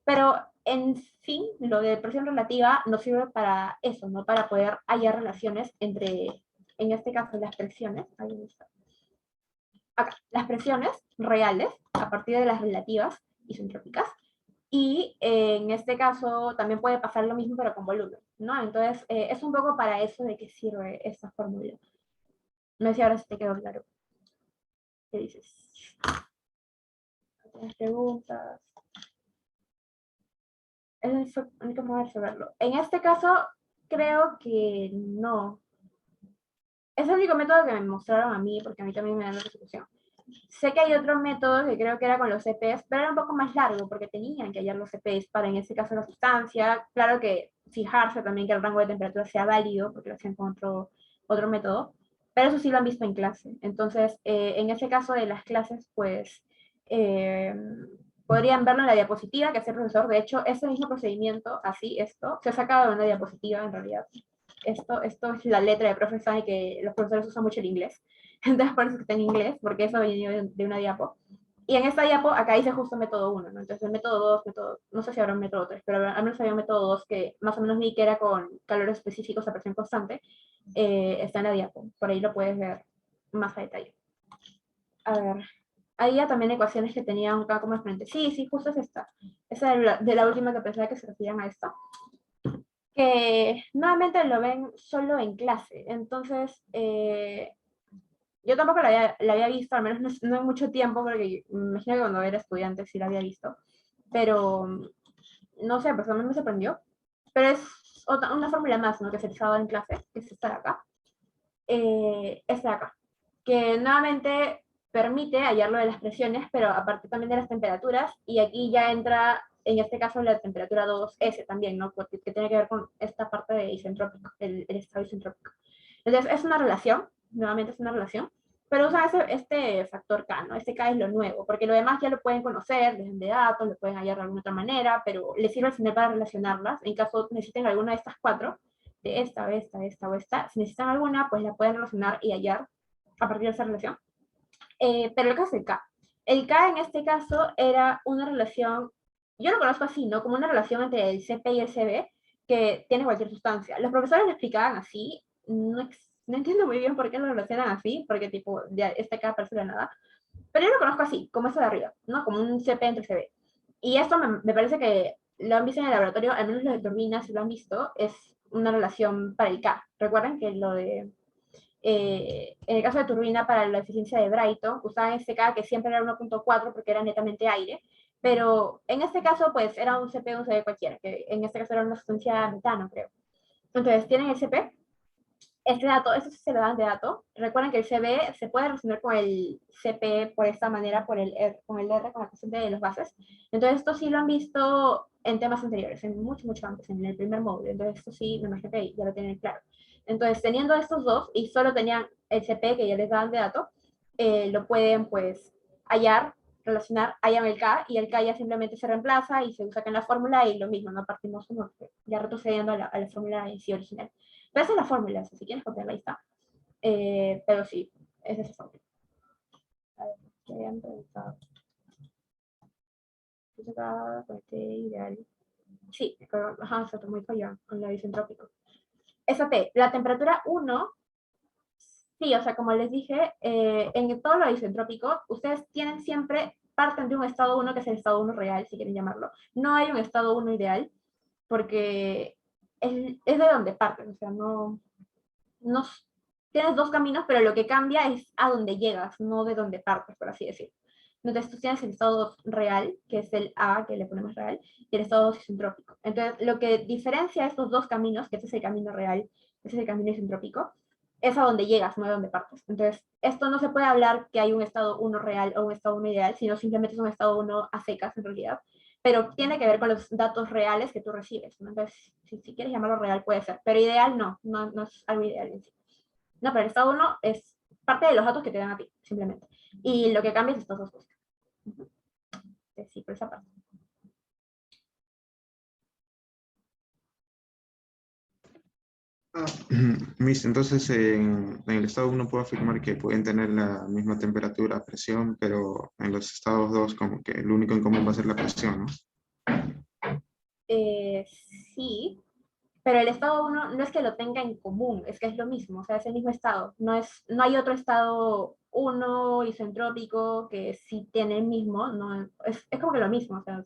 pero en fin, lo de presión relativa nos sirve para eso, ¿no? Para poder hallar relaciones entre, en este caso, las presiones, ahí está. Acá, las presiones reales a partir de las relativas isentrópicas. Y en este caso también puede pasar lo mismo, pero con volumen, ¿no? Entonces, es un poco para eso de qué sirve esta fórmula. No sé si ahora sí te quedó claro. ¿Qué dices? ¿Tienes preguntas? Es la única forma de resolverlo. En este caso, creo que no. Es el único método que me mostraron a mí, porque a mí también me dan la resolución. Sé que hay otro método que creo que era con los CPs, pero era un poco más largo, porque tenían que hallar los CPs para, en este caso, la sustancia. Claro que fijarse también que el rango de temperatura sea válido, porque lo hacían con otro método, pero eso sí lo han visto en clase. Entonces, en ese caso de las clases, pues, eh, podrían verlo en la diapositiva que hace el profesor. De hecho, ese mismo procedimiento, así, esto, se ha sacado de una diapositiva, en realidad. Esto es la letra de profesor y que los profesores usan mucho el inglés. Entonces, por eso que está en inglés, porque eso venía de una diapo. Y en esta diapo, acá dice justo método 1, ¿no? Entonces, el método 2, no sé si habrá un método 3, pero al menos había un método 2 que más o menos vi que era con calores específicos a presión constante. Está en la diapo. Por ahí lo puedes ver más a detalle. A ver. Había también ecuaciones que tenían un como frente. Sí, sí, justo es esta. Esa de la última que pensaba que se referían a esta. Que nuevamente lo ven solo en clase. Entonces, yo tampoco la había visto, al menos no en mucho tiempo, porque me imagino que cuando era estudiante sí la había visto. Pero, no sé, pues a mí me sorprendió. Pero es una fórmula más, ¿no? Que se usaba en clase, que es esta de acá. Esta de acá. Que nuevamente permite hallar lo de las presiones, pero aparte también de las temperaturas, y aquí ya entra, en este caso, la temperatura 2S también, ¿no? Porque, que tiene que ver con esta parte de isentrópico, el estado isentrópico. Entonces, es una relación, nuevamente es una relación, pero usa este factor K, ¿no? Este K es lo nuevo, porque lo demás ya lo pueden conocer, les de datos, lo pueden hallar de alguna otra manera, pero les sirve al final para relacionarlas, en caso necesiten alguna de estas cuatro, de esta, o esta, si necesitan alguna, pues la pueden relacionar y hallar a partir de esa relación. Pero el caso del K. El K en este caso era una relación, yo lo conozco así, ¿no? Como una relación entre el CP y el CB que tiene cualquier sustancia. Los profesores lo explicaban así, no entiendo muy bien por qué lo relacionan así, porque tipo, este K parece de nada, pero yo lo conozco así, como eso de arriba, ¿no? Como un CP entre CB. Y esto me parece que lo han visto en el laboratorio, al menos los de turbinas, si lo han visto, es una relación para el K. Recuerden que lo de en el caso de turbina para la eficiencia de Brighton, usaban SK que siempre era 1.4 porque era netamente aire, pero en este caso pues era un CP o un CB cualquiera, que en este caso era una sustancia metano, creo. Entonces tienen el CP, este dato, eso sí se lo dan de dato. Recuerden que el CB se puede resolver con el CP por esta manera, con el R, con la cociente de los gases. Entonces esto sí lo han visto en temas anteriores, en mucho antes, en el primer módulo. Entonces esto sí, me imagino que ya lo tienen claro. Entonces, teniendo estos dos y solo tenían el CP que ya les daban de dato, lo pueden pues hallar, relacionar, hallan el K y el K ya simplemente se reemplaza y se usa acá en la fórmula y lo mismo, no partimos como ya retrocediendo a la fórmula en sí original. Pero esa es la fórmula, si quieres copiarla ahí está. Pero sí, es esa fórmula. A ver, ¿qué habían preguntado? Ideal. Sí, pero, ajá, se tomó el con la isentrópico. ST, la temperatura 1, sí, o sea, como les dije, en todo lo isentrópico, ustedes tienen siempre, parten de un estado 1 que es el estado 1 real, si quieren llamarlo. No hay un estado 1 ideal, porque es de donde parten, o sea, no tienes dos caminos, pero lo que cambia es a dónde llegas, no de dónde partes, por así decirlo. Entonces tú tienes el estado 2 real, que es el A, que le ponemos real, y el estado 2 isentrópico. Entonces lo que diferencia estos dos caminos, que este es el camino real, este es el camino isentrópico, es a donde llegas, no a donde partes. Entonces esto no se puede hablar que hay un estado 1 real o un estado 1 ideal, sino simplemente es un estado 1 a secas en realidad, pero tiene que ver con los datos reales que tú recibes, ¿no? Entonces, si quieres llamarlo real puede ser, pero ideal no es algo ideal en sí. No, pero el estado 1 es parte de los datos que te dan a ti, simplemente. Y lo que cambia es estas dos cosas. Sí, por esa parte. Entonces en el estado 1 puedo afirmar que pueden tener la misma temperatura, presión, pero en los estados 2 como que lo único en común va a ser la presión, ¿no? Sí, pero el estado 1 no es que lo tenga en común, es que es lo mismo, o sea, es el mismo estado. No hay otro estado 1 isentrópico que sí tiene el mismo, no, es como que lo mismo, o sea,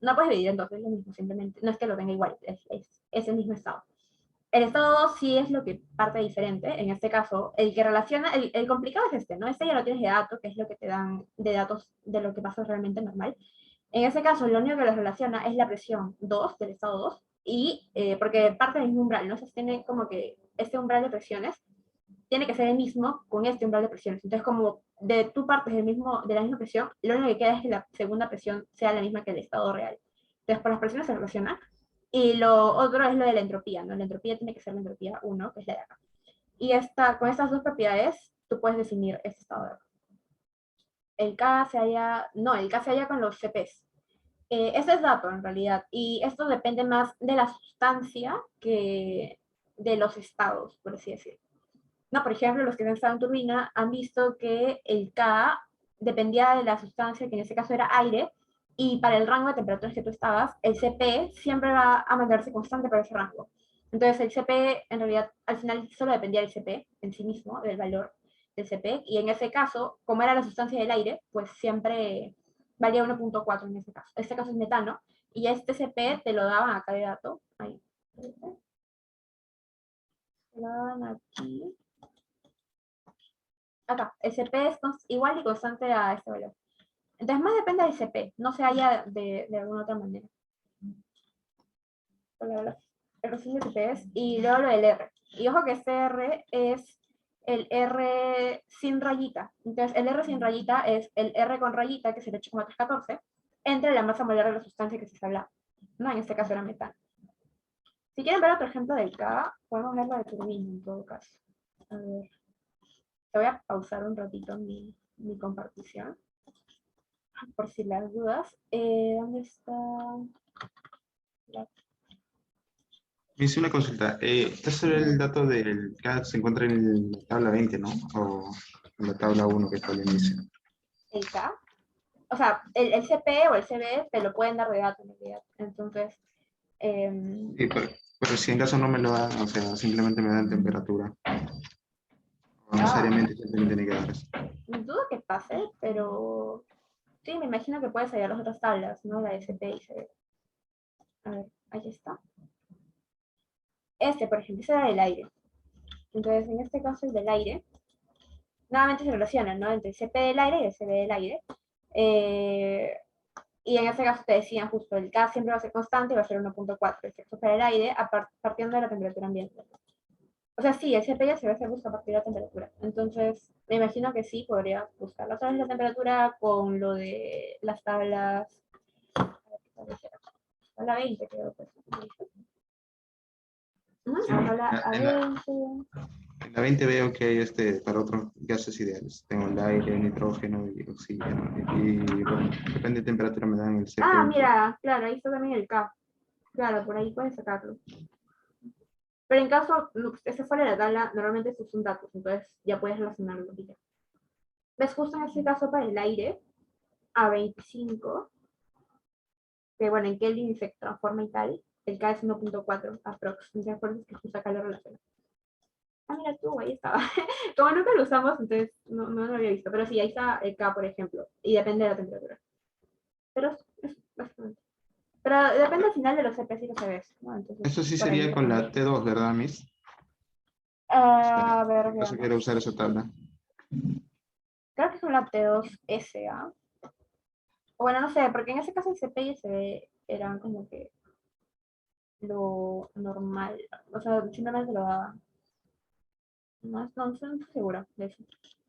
no puedes dividir entonces, es lo mismo, simplemente, no es que lo tenga igual, es el mismo estado. El estado 2 sí es lo que parte diferente, en este caso, el que relaciona, el complicado es este, ¿no? Este ya lo tienes de datos, que es lo que te dan de datos de lo que pasa realmente normal. En ese caso, lo único que los relaciona es la presión 2 del estado 2, y porque parte del mismo umbral, ¿no? Se tiene como que este umbral de presiones tiene que ser el mismo con este umbral de presiones. Entonces, como de tu partes de la misma presión, lo único que queda es que la segunda presión sea la misma que el estado real. Entonces, por las presiones se relaciona. Y lo otro es lo de la entropía, ¿no? La entropía tiene que ser la entropía 1, que es la de acá. Y con estas dos propiedades, tú puedes definir este estado de acá. El K se halla con los CPs. Este es dato en realidad, y esto depende más de la sustancia que de los estados, por así decirlo. No, por ejemplo, los que han estado en turbina han visto que el K dependía de la sustancia, que en este caso era aire, y para el rango de temperaturas que tú estabas, el CP siempre va a mantenerse constante para ese rango. Entonces el CP, en realidad, al final solo dependía del CP en sí mismo, del valor del CP, y en ese caso, como era la sustancia del aire, pues siempre valía 1.4 en ese caso. Este caso es metano, y este CP te lo daban acá de dato. Ahí. Te lo daban aquí. Acá, el CP es igual y constante a este valor. Entonces, más depende del CP, no se halla de alguna otra manera. El resumen de CP es, y luego lo del R. Y ojo que este R es el R sin rayita. Entonces, el R sin rayita es el R con rayita, que es el 8,314, entre la masa molar de la sustancia que se habla. No, en este caso era metano. Si quieren ver otro ejemplo del K, podemos ver la de turbina en todo caso. A ver. Te voy a pausar un ratito mi compartición, por si las dudas. ¿Dónde está? Me hice una consulta. Este es el dato del que se encuentra en la tabla 20, ¿no? O en la tabla 1 que está al inicio. El K. O sea, el CP o el CB te lo pueden dar de dato en realidad. Entonces, Sí, pero si en caso no me lo dan, o sea, simplemente me dan temperatura. O necesariamente siempre me tiene que dar eso. dudo que pase, pero sí, me imagino que puedes hallar las otras tablas, ¿no? La SP y CB. A ver, ahí está. Este, por ejemplo, ese era del aire. Entonces, en este caso, el del aire, nuevamente se relacionan, ¿no? Entre el CP del aire y el CB del aire. Eh, y en este caso te decían justo, el K siempre va a ser constante y va a ser 1.4, excepto para el aire, partiendo de la temperatura ambiente. O sea, sí, el CP ya se va a hacer justo a partir de la temperatura. Entonces, me imagino que sí, podría buscar otra vez la temperatura con lo de las tablas. Tabla 20, creo que es. Sí, Tabla a en la, 20. en la 20 veo que hay para otros gases ideales. Tengo el aire, el nitrógeno y el oxígeno. Y bueno, depende de temperatura me dan el Ah, CP. mira, claro, ahí está también el K. Claro, por ahí puedes sacarlo. Pero en caso, ese fuera de la tabla, normalmente estos son datos, entonces ya puedes relacionarlo. ¿Ves? Justo en este caso para el aire, a 25, que bueno, en Kelvin se transforma y tal, el K es 1.4 aprox. Entonces por eso es que justo acá lo relaciona. Ah, mira tú, ahí estaba. Como nunca lo usamos, entonces no lo había visto. Pero sí, ahí está el K, por ejemplo, y depende de la temperatura. Pero es básicamente. Pero depende al final de los CPs y los CVs, ¿no? Entonces, Eso sí por ahí sería con depende. la T2, ¿verdad, Miss? A ver, En caso quiera veamos. usar esa tabla. Creo que es una T2S, ¿ah? O bueno, no sé, porque en ese caso el CP y el CV eran como que lo normal. O sea, simplemente lo daban. No estoy segura de eso.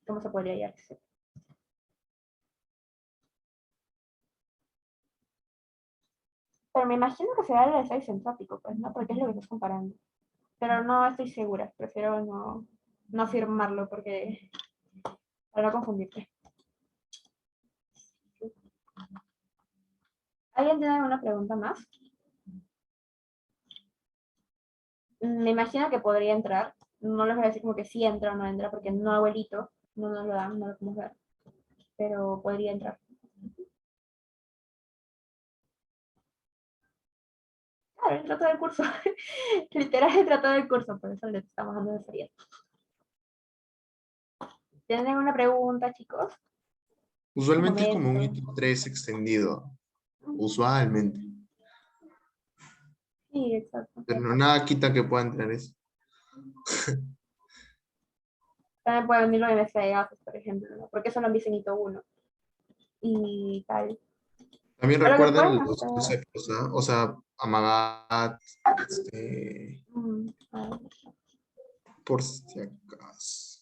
¿Cómo se podría hallar? Pero me imagino que será el ensayo isentrópico, pues, ¿no? Porque es lo que estás comparando. Pero no estoy segura. Prefiero no afirmarlo porque para no confundirte. ¿Alguien tiene alguna pregunta más? Me imagino que podría entrar. No les voy a decir como que sí entra o no entra, porque no abuelito, no nos lo dan, no lo podemos ver. Pero podría entrar. Claro, entró todo el curso. Literal entró todo el curso, por eso le estamos dando de serie. ¿Tienen alguna pregunta, chicos? Un Usualmente es como un momento. hito 3 extendido, usualmente. Sí, exacto. Pero no, nada quita que pueda entrar eso. También puede venir lo de mezcla de gases, por ejemplo, ¿no? Porque eso lo envío en hito 1 y tal. También O lo que pueden recuerden los hacer. conceptos, ¿ah? O sea, Amagat, A ver, por si acaso.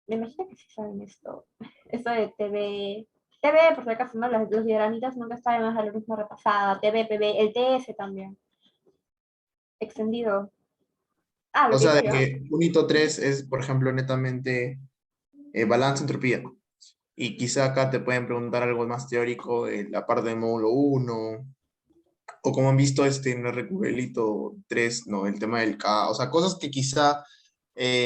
me imagino que sí saben esto. Esto de TV. TV, por si acaso, ¿no? Los diagramitas nunca está de más la misma repasada. TV, PB, el TS también. Extendido. Ah, lo O que sea, de hice yo. que un hito 3 es, por ejemplo, netamente balance entropía. Y quizá acá te pueden preguntar algo más teórico, la parte de módulo 1 o como han visto en el hito 3, ¿no? El tema del K, o sea, cosas que quizá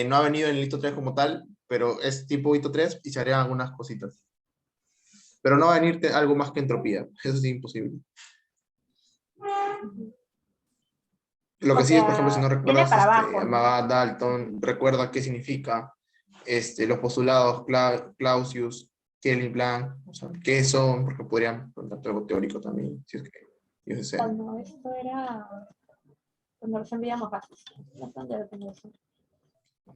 no ha venido en el hito 3 como tal, pero es tipo hito 3 y se harían algunas cositas. Pero no va a venirte algo más que entropía, eso es imposible. Lo que O sí es, por ejemplo, si sea, no viene recuerdas, para abajo, ¿no? Amagat Dalton, recuerda qué significa los postulados Clausius, Kelly Blanc, o sea, qué son, porque podrían preguntarte algo teórico también, si es que ellos desean. Cuando esto era. Cuando los enviamos bases. No sé dónde lo tengo eso.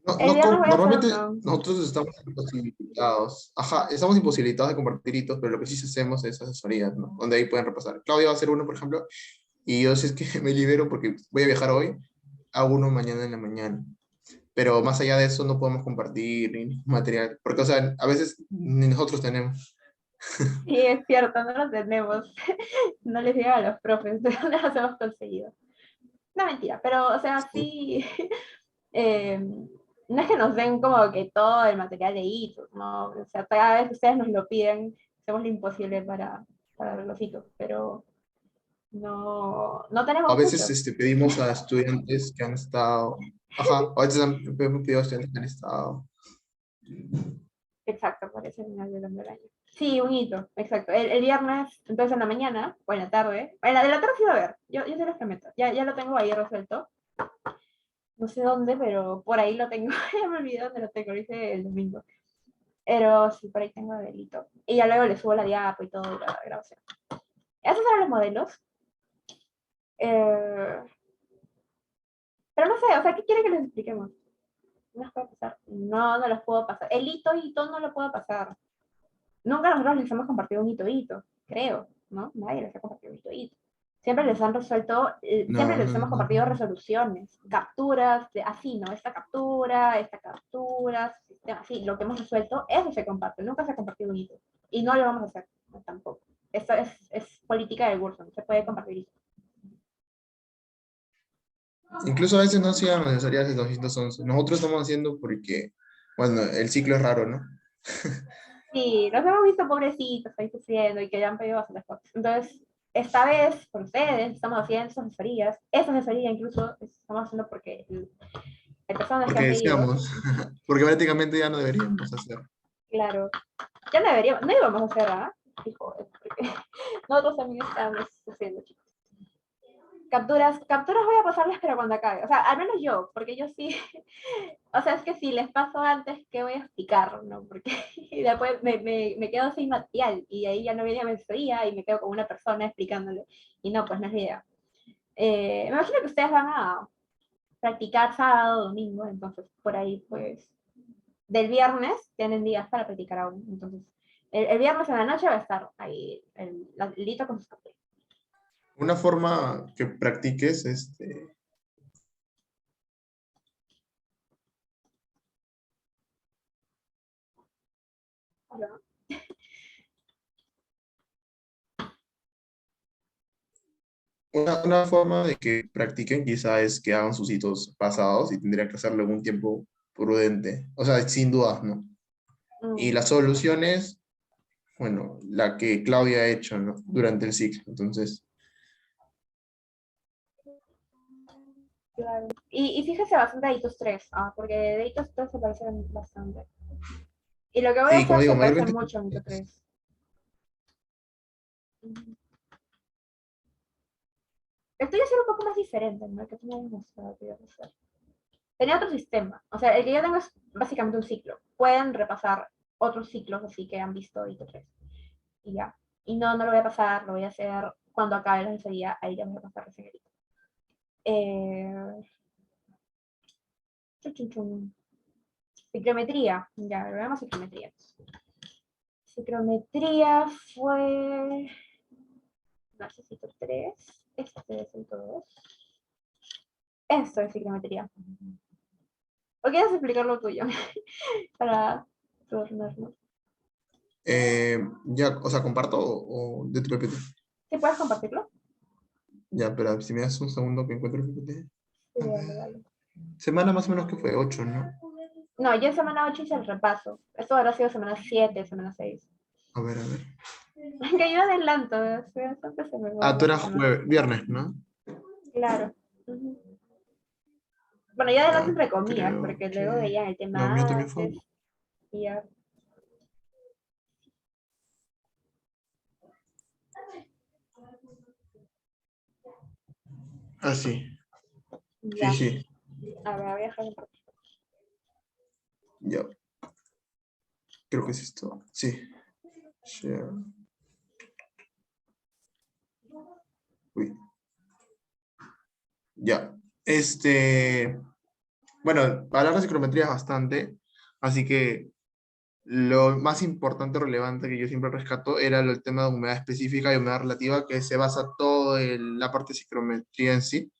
No, El viernes voy a hacer normalmente uno. nosotros estamos imposibilitados. Ajá, estamos imposibilitados de compartir hitos, pero lo que sí hacemos es asesorías, ¿no? Donde ahí pueden repasar. Claudia va a hacer uno, por ejemplo, y yo si es que me libero porque voy a viajar hoy, hago uno mañana en la mañana. Pero más allá de eso no podemos compartir ni ningún material, porque, o sea, a veces ni nosotros tenemos. Sí, es cierto, no lo tenemos. No les llega a los profes de dónde los hemos conseguido. No, mentira, pero, o sea, sí. eh, no es que nos den como que todo el material de hitos, ¿no? O sea, cada vez ustedes nos lo piden, hacemos lo imposible para los hitos, pero no A tenemos veces muchos. pedimos a estudiantes que han estado, ajá, a veces hemos pedido a estudiantes que han estado. Exacto, parece el final del año. Sí, un hito, exacto. El viernes, entonces en la mañana o en la tarde. En la de la tarde sí va a ver, yo se los prometo. Ya lo tengo ahí resuelto. No sé dónde, pero por ahí lo tengo. Ya me olvidé dónde lo tengo, lo hice el domingo. Pero sí, por ahí tengo el delito. Y ya luego le subo la diapo y todo, y la grabación. Esos eran los modelos. Eh, Pero no sé, o sea, ¿qué quiere que les expliquemos? ¿No les puedo pasar? No, no los puedo pasar. El hito no lo puedo pasar. Nunca nosotros les hemos compartido un hito, creo, ¿no? Nadie les ha compartido un hito. Siempre les han resuelto, siempre No, les no, hemos no. compartido resoluciones, capturas, así, ¿no? Esta captura, sistema, así, lo que hemos resuelto, eso se comparte, nunca se ha compartido un hito. Y no lo vamos a hacer, no, tampoco. Esto es política del curso, no se puede compartir hito. Incluso a veces no sean necesarias los 211. Nosotros estamos haciendo porque, bueno, el ciclo es raro, ¿no? Sí, los hemos visto pobrecitos ahí sufriendo y que ya han pedido bastantes cosas. Entonces, esta vez, por ustedes, estamos haciendo esas asesorías. Esa asesoría incluso estamos haciendo porque hay personas que Porque han pedido. decíamos, porque prácticamente ya no deberíamos hacer. Claro, ya no deberíamos, no íbamos a hacer, ¿ah? Hijo, porque nosotros también estamos sufriendo, chicos. Capturas voy a pasarles, pero cuando acabe. O sea, al menos yo, porque yo sí. O sea, es que si les paso antes, ¿qué voy a explicar? ¿No? Porque y después me quedo sin material y ahí ya no viene mentoría y me quedo con una persona explicándole. Y no, pues no es la idea. Me imagino que ustedes van a practicar sábado, domingo, entonces por ahí, pues, del viernes tienen días para practicar aún. Entonces, el viernes en la noche va a estar ahí el hito con sus capturas. Una forma que practiques, ¿No? una forma de que practiquen quizá es que hagan sus hitos pasados y tendrían que hacerlo en un tiempo prudente. O sea, sin dudas, ¿no? Y Mm, las soluciones, bueno, la que Claudia ha hecho, ¿no? Durante el ciclo. Entonces, claro. Y fíjese bastante de hitos 3, porque de hitos 3 se parecen bastante. Y lo que voy a y como hacer digo, se parece mayormente mucho a hito 3. El tuyo será un poco más diferente, ¿no? El que tú me habías mostrado que ibas a hacer. Tenía otro sistema. O sea, el que yo tengo es básicamente un ciclo. Pueden repasar otros ciclos así que han visto hito 3. Y ya. Y no, no lo voy a pasar, lo voy a hacer cuando acabe la asesoría, ahí ya me voy a pasar recién el hito. Eh, chun, chun, chun. Ciclometría. Ya, lo vemos ciclometría. Ciclometría fue. Necesito 3. Este es el 2. Esto es ciclometría. ¿O quieres explicar lo tuyo? Para tornarnos. ya, o sea, comparto o de tu PPT. ¿Sí puedes compartirlo? Ya, pero si me das un segundo que encuentro el PPT. Sí, A dale, ver. dale. Semana más o menos que fue 8, ¿no? No, yo en semana 8 hice el repaso. Esto habrá sido semana 7, semana 6. A ver, a ver. Que yo adelanto, siempre se me va Ah, tú la eras semana. viernes, ¿no? Claro. Ujú. Bueno, yo adelanto Ya, entre comillas, creo porque luego que... veían el No, mío tema también fue... antes y ya. Ah, sí. Sí, Ya. sí. A ver, voy a dejar un poco. Ya. Creo que es esto. Sí. Share. Uy. Ya. Bueno, hablar de psicometría es bastante, así que lo más importante, relevante que yo siempre rescato era el tema de humedad específica y humedad relativa, que se basa todo en la parte de psicometría en sí.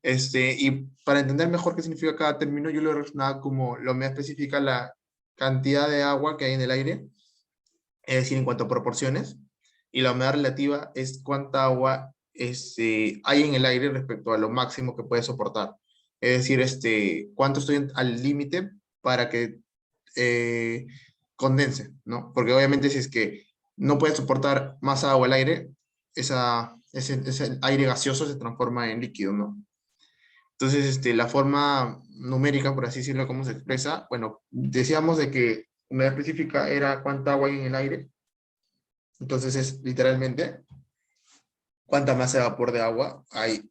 Y para entender mejor qué significa cada término, yo lo he relacionado como la humedad específica, la cantidad de agua que hay en el aire, es decir, en cuanto a proporciones, y la humedad relativa es cuánta agua hay en el aire respecto a lo máximo que puede soportar. Es decir, cuánto estoy al límite para que eh, condense, ¿no? Porque obviamente si es que no puede soportar más agua el aire, ese aire gaseoso se transforma en líquido, ¿no? Entonces, la forma numérica, por así decirlo, cómo se expresa, bueno, decíamos de que humedad específica era cuánta agua hay en el aire, entonces es literalmente cuánta masa de vapor de agua hay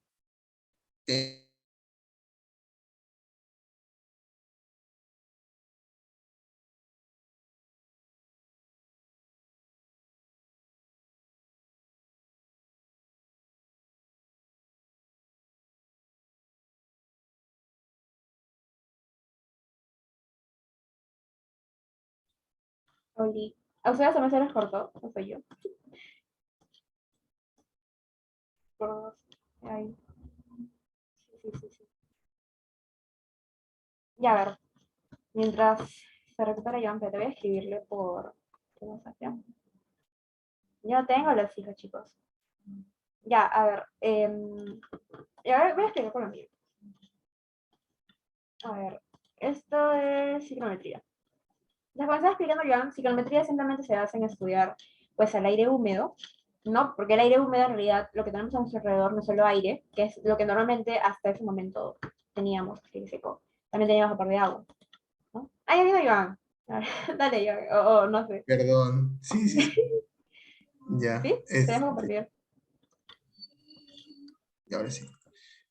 Oli. ¿A ustedes también se les cortó? No soy yo. Por dos. Ahí. Sí, sí, sí, sí. Ya, a ver. Mientras se recupera Joan, pero te voy a escribirle por WhatsApp, ¿ya? Yo tengo los hijos, chicos. Ya, a ver. Y ahora voy a escribir con lo mío. A ver. Esto es psicometría. Las cosas explicando Joan, psicometría simplemente se basa en estudiar pues el aire húmedo, ¿no? Porque el aire húmedo en realidad lo que tenemos a nuestro alrededor no es solo aire, que es lo que normalmente hasta ese momento teníamos, que seco. También teníamos vapor de agua, ¿no? Ah, ya vino Joan. Dale, Joan, o no sé. Perdón. Sí, sí, sí. Ya. ¿Sí? Te dejo compartir. Y ahora sí.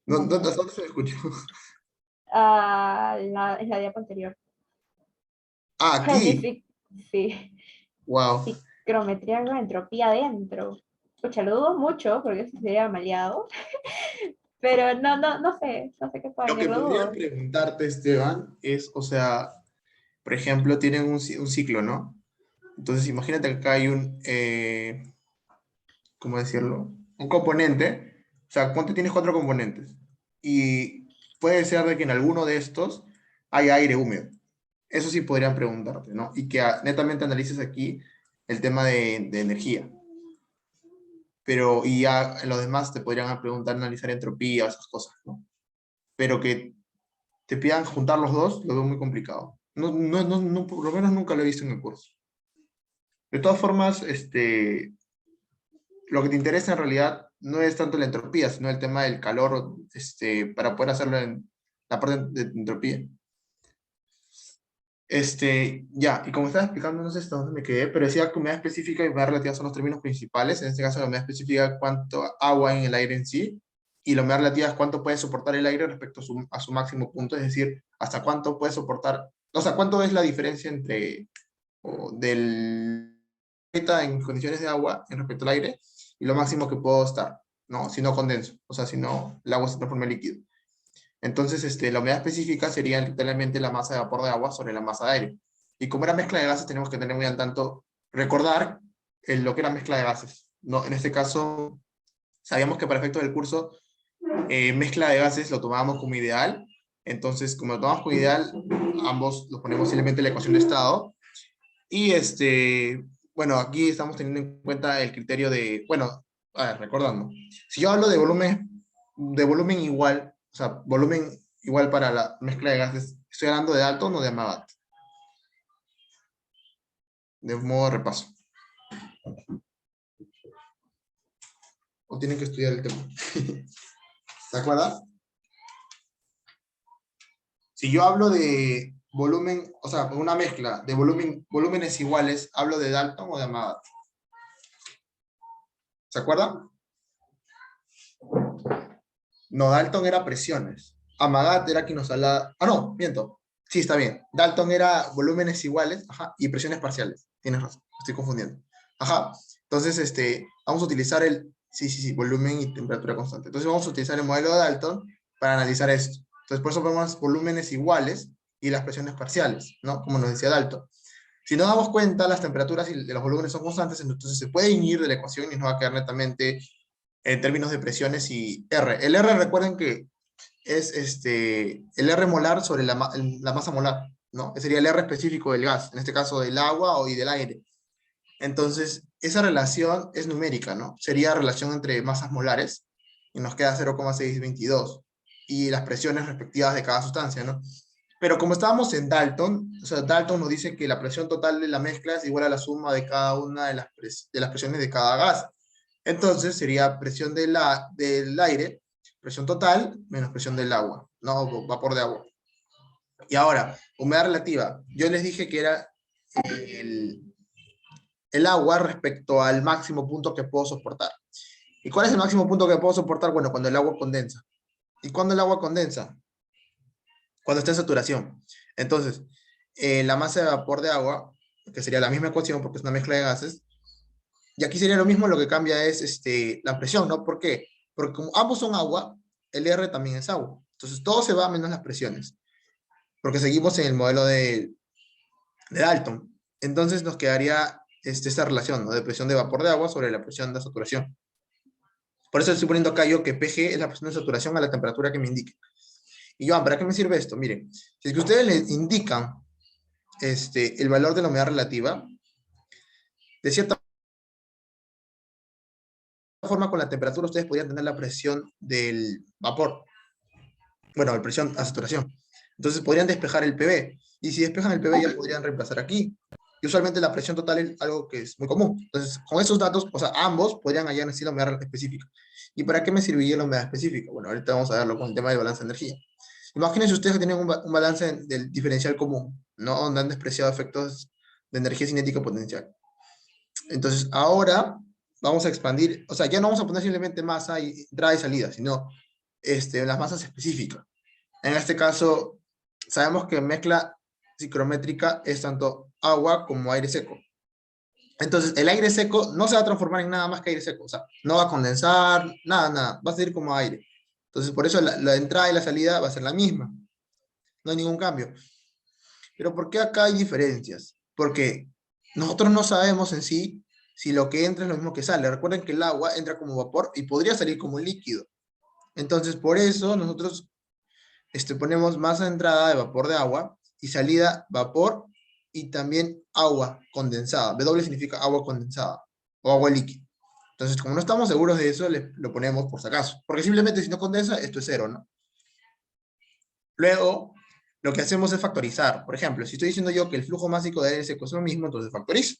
Dale, ¿Dónde, dale. dónde se me escuchó? Ah, es la diapo anterior. Ah, aquí. Sí, sí. Wow. Psicometría con entropía adentro. Escucha, lo dudo mucho porque eso sería maleado. Pero no sé qué puede Lo venir, que lo podría dudo. preguntarte, Esteban, es, o sea, por ejemplo, tienen un ciclo, ¿no? Entonces, imagínate que acá hay ¿cómo decirlo? Un componente. O sea, ponte tienes cuatro componentes. Y puede ser de que en alguno de estos haya aire húmedo. Eso sí podrían preguntarte, ¿no? Y que netamente analices aquí el tema de energía. Pero, y ya en los demás te podrían preguntar, analizar entropía, esas cosas, ¿no? Pero que te pidan juntar los dos, lo veo muy complicado. Por lo menos nunca lo he visto en el curso. De todas formas, lo que te interesa en realidad no es tanto la entropía, sino el tema del calor, para poder hacerlo en la parte de entropía. Ya, y como estaba explicando, no sé hasta dónde me quedé, pero decía que humedad específica y humedad relativa son los términos principales. En este caso, la humedad específica es cuánto agua hay en el aire en sí, y la humedad relativa es cuánto puede soportar el aire respecto a su máximo punto, es decir, hasta cuánto puede soportar, o sea, cuánto es la diferencia entre del en condiciones de agua en respecto al aire y lo máximo que puedo estar, ¿no? Si no condenso, o sea, si no el agua se transforma en líquido. Entonces, la humedad específica sería literalmente la masa de vapor de agua sobre la masa de aire. Y como era mezcla de gases, tenemos que tener muy al tanto, recordar lo que era mezcla de gases. ¿No? En este caso, sabíamos que para efectos del curso, mezcla de gases lo tomábamos como ideal. Entonces, como lo tomamos como ideal, ambos lo ponemos simplemente en la ecuación de estado. Y bueno, aquí estamos teniendo en cuenta el criterio de, bueno, a ver, recordando, si yo hablo de volumen igual, o sea, volumen igual para la mezcla de gases, estoy hablando de Dalton o de Amagat, de modo de repaso. O tienen que estudiar el tema. ¿Se acuerdan? Si yo hablo de volumen, o sea, con una mezcla de volúmenes iguales, ¿hablo de Dalton o de Amagat? ¿Se acuerdan? No, Dalton era presiones. Amagat era quien nos hablaba. Ah, no, miento. Sí, está bien. Dalton era volúmenes iguales, ajá, y presiones parciales. Tienes razón, estoy confundiendo. Ajá. Entonces, vamos a utilizar sí, sí, sí, volumen y temperatura constante. Entonces, vamos a utilizar el modelo de Dalton para analizar esto. Entonces, por eso ponemos volúmenes iguales y las presiones parciales, ¿no? Como nos decía Dalton. Si nos damos cuenta, las temperaturas y los volúmenes son constantes, entonces se puede ir de la ecuación y nos va a quedar netamente en términos de presiones y R. El R, recuerden que es el R molar sobre la masa molar, ¿no? Ese sería el R específico del gas, en este caso del agua y del aire. Entonces, esa relación es numérica, ¿no? Sería relación entre masas molares, y nos queda 0,622, y las presiones respectivas de cada sustancia, ¿no? Pero como estábamos en Dalton, o sea, Dalton nos dice que la presión total de la mezcla es igual a la suma de cada una de las presiones de cada gas. Entonces sería presión del aire, presión total, menos presión del agua, no vapor de agua. Y ahora, humedad relativa. Yo les dije que era el, el agua respecto al máximo punto que puedo soportar. ¿Y cuál es el máximo punto que puedo soportar? Bueno, cuando el agua condensa. ¿Y cuándo el agua condensa? Cuando está en saturación. Entonces, la masa de vapor de agua, que sería la misma ecuación porque es una mezcla de gases, y aquí sería lo mismo, lo que cambia es la presión, ¿no? ¿Por qué? Porque como ambos son agua, el R también es agua. Entonces todo se va menos las presiones, porque seguimos en el modelo de Dalton. entonces nos quedaría esta relación, ¿no? De presión de vapor de agua sobre la presión de saturación. Por eso estoy poniendo acá yo que PG es la presión de saturación a la temperatura que me indique. Y Joan, ¿para qué me sirve esto? Miren, si es que ustedes le indican el valor de la humedad relativa, de cierta forma con la temperatura ustedes podrían tener la presión del vapor. Bueno, la presión a saturación. Entonces podrían despejar el PV. Y si despejan el PV ya podrían reemplazar aquí. Y usualmente la presión total es algo que es muy común. Entonces, con esos datos, o sea, ambos podrían hallar así la humedad específica. ¿Y para qué me serviría la humedad específica? Bueno, ahorita vamos a verlo con el tema del balance de energía. Imagínense ustedes que tienen un balance del diferencial común, ¿no? Donde han despreciado efectos de energía cinética potencial. Entonces, ahora vamos a expandir, o sea, ya no vamos a poner simplemente masa y entrada y salida, sino las masas específicas. En este caso, sabemos que mezcla psicométrica es tanto agua como aire seco. Entonces, el aire seco no se va a transformar en nada más que aire seco, o sea, no va a condensar, nada, va a seguir como aire. Entonces, por eso la entrada y la salida va a ser la misma. No hay ningún cambio. Pero ¿por qué acá hay diferencias? Porque nosotros no sabemos en sí si lo que entra es lo mismo que sale. Recuerden que el agua entra como vapor y podría salir como líquido. Entonces, por eso nosotros ponemos masa de entrada de vapor de agua y salida vapor y también agua condensada. W significa agua condensada o agua líquida. Entonces, como no estamos seguros de eso, lo ponemos por si acaso. Porque simplemente si no condensa, esto es cero, ¿no? Luego, lo que hacemos es factorizar. Por ejemplo, si estoy diciendo yo que el flujo másico de aire seco es lo mismo, entonces factorizo.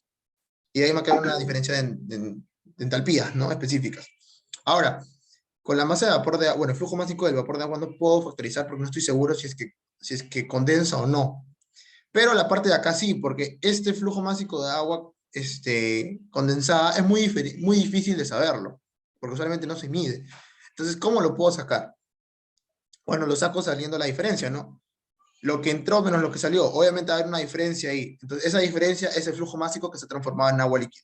Y de ahí me queda una diferencia de entalpías, ¿no? Específicas. Ahora, con la masa de vapor de agua, bueno, el flujo másico del vapor de agua no puedo factorizar porque no estoy seguro si es que condensa o no. Pero la parte de acá sí, porque este flujo másico de agua condensada es muy difícil de saberlo, porque usualmente no se mide. Entonces, ¿cómo lo puedo sacar? Bueno, lo saco saliendo la diferencia, ¿no? Lo que entró menos lo que salió. Obviamente va a haber una diferencia ahí. Entonces, esa diferencia es el flujo másico que se transformaba en agua líquida.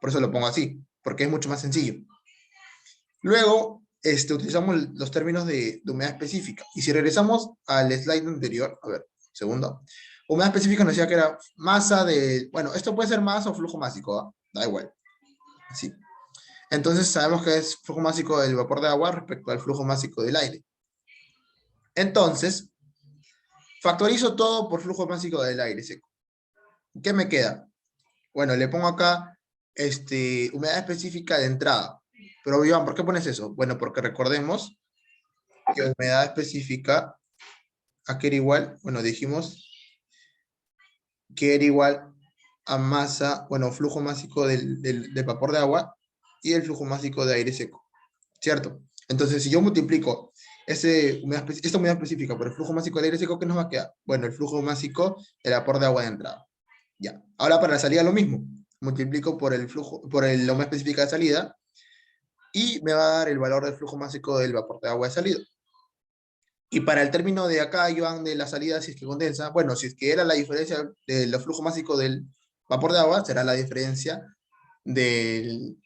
Por eso lo pongo así, porque es mucho más sencillo. Luego, utilizamos los términos de humedad específica. Y si regresamos al slide anterior, a ver, segundo. Humedad específica nos decía que era masa de... Bueno, esto puede ser masa o flujo másico, ¿eh? Da igual. Así. Entonces sabemos que es flujo másico del vapor de agua respecto al flujo másico del aire. Entonces, factorizo todo por flujo másico del aire seco. ¿Qué me queda? Bueno, le pongo acá humedad específica de entrada. Pero, Iván, ¿por qué pones eso? Bueno, porque recordemos que humedad específica, ¿a qué era igual? Bueno, dijimos que era igual a masa, bueno, flujo másico del vapor de agua y el flujo másico de aire seco, ¿cierto? Entonces, si yo multiplico esta humedad específica por el flujo másico del aire seco, ¿qué nos va a quedar? Bueno, el flujo másico del vapor de agua de entrada. Ya. Ahora para la salida lo mismo. Multiplico por la humedad específica de salida y me va a dar el valor del flujo másico del vapor de agua de salida. Y para el término de acá, Iván, de la salida, si es que condensa, bueno, si es que era la diferencia del flujo másico del vapor de agua, será la diferencia de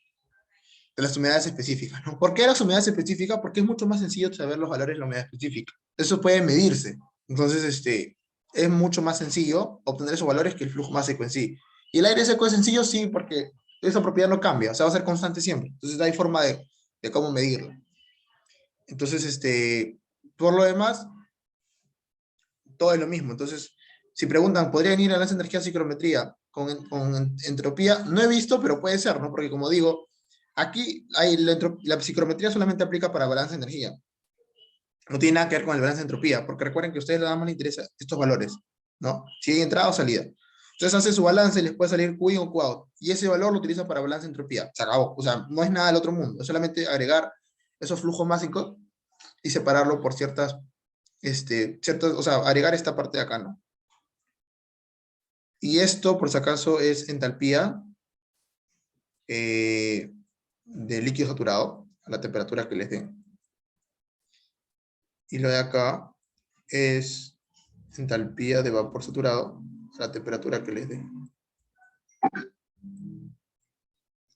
las humedades específicas, ¿no? ¿Por qué las humedades específicas? Porque es mucho más sencillo saber los valores de la humedad específica. Eso puede medirse. Entonces, es mucho más sencillo obtener esos valores que el flujo másico en sí. Y el aire seco es sencillo, sí, porque esa propiedad no cambia, o sea, va a ser constante siempre. Entonces, hay forma de cómo medirlo. Entonces, por lo demás, todo es lo mismo. Entonces, si preguntan, ¿podrían ir a la energía psicometría con entropía? No he visto, pero puede ser, ¿no? Porque como digo, aquí la psicometría solamente aplica para balance de energía. No tiene nada que ver con el balance de entropía, porque recuerden que a ustedes les más les interesa estos valores, ¿no? Si hay entrada o salida. Entonces hace su balance y les puede salir Q o Q out. Y ese valor lo utiliza para balance de entropía. Se acabó. O sea, no es nada del otro mundo. Es solamente agregar esos flujos mágicos y separarlo por ciertas, o sea, agregar esta parte de acá, ¿no? Y esto, por si acaso, es entalpía de líquido saturado a la temperatura que les den. Y lo de acá es entalpía de vapor saturado a la temperatura que les dé.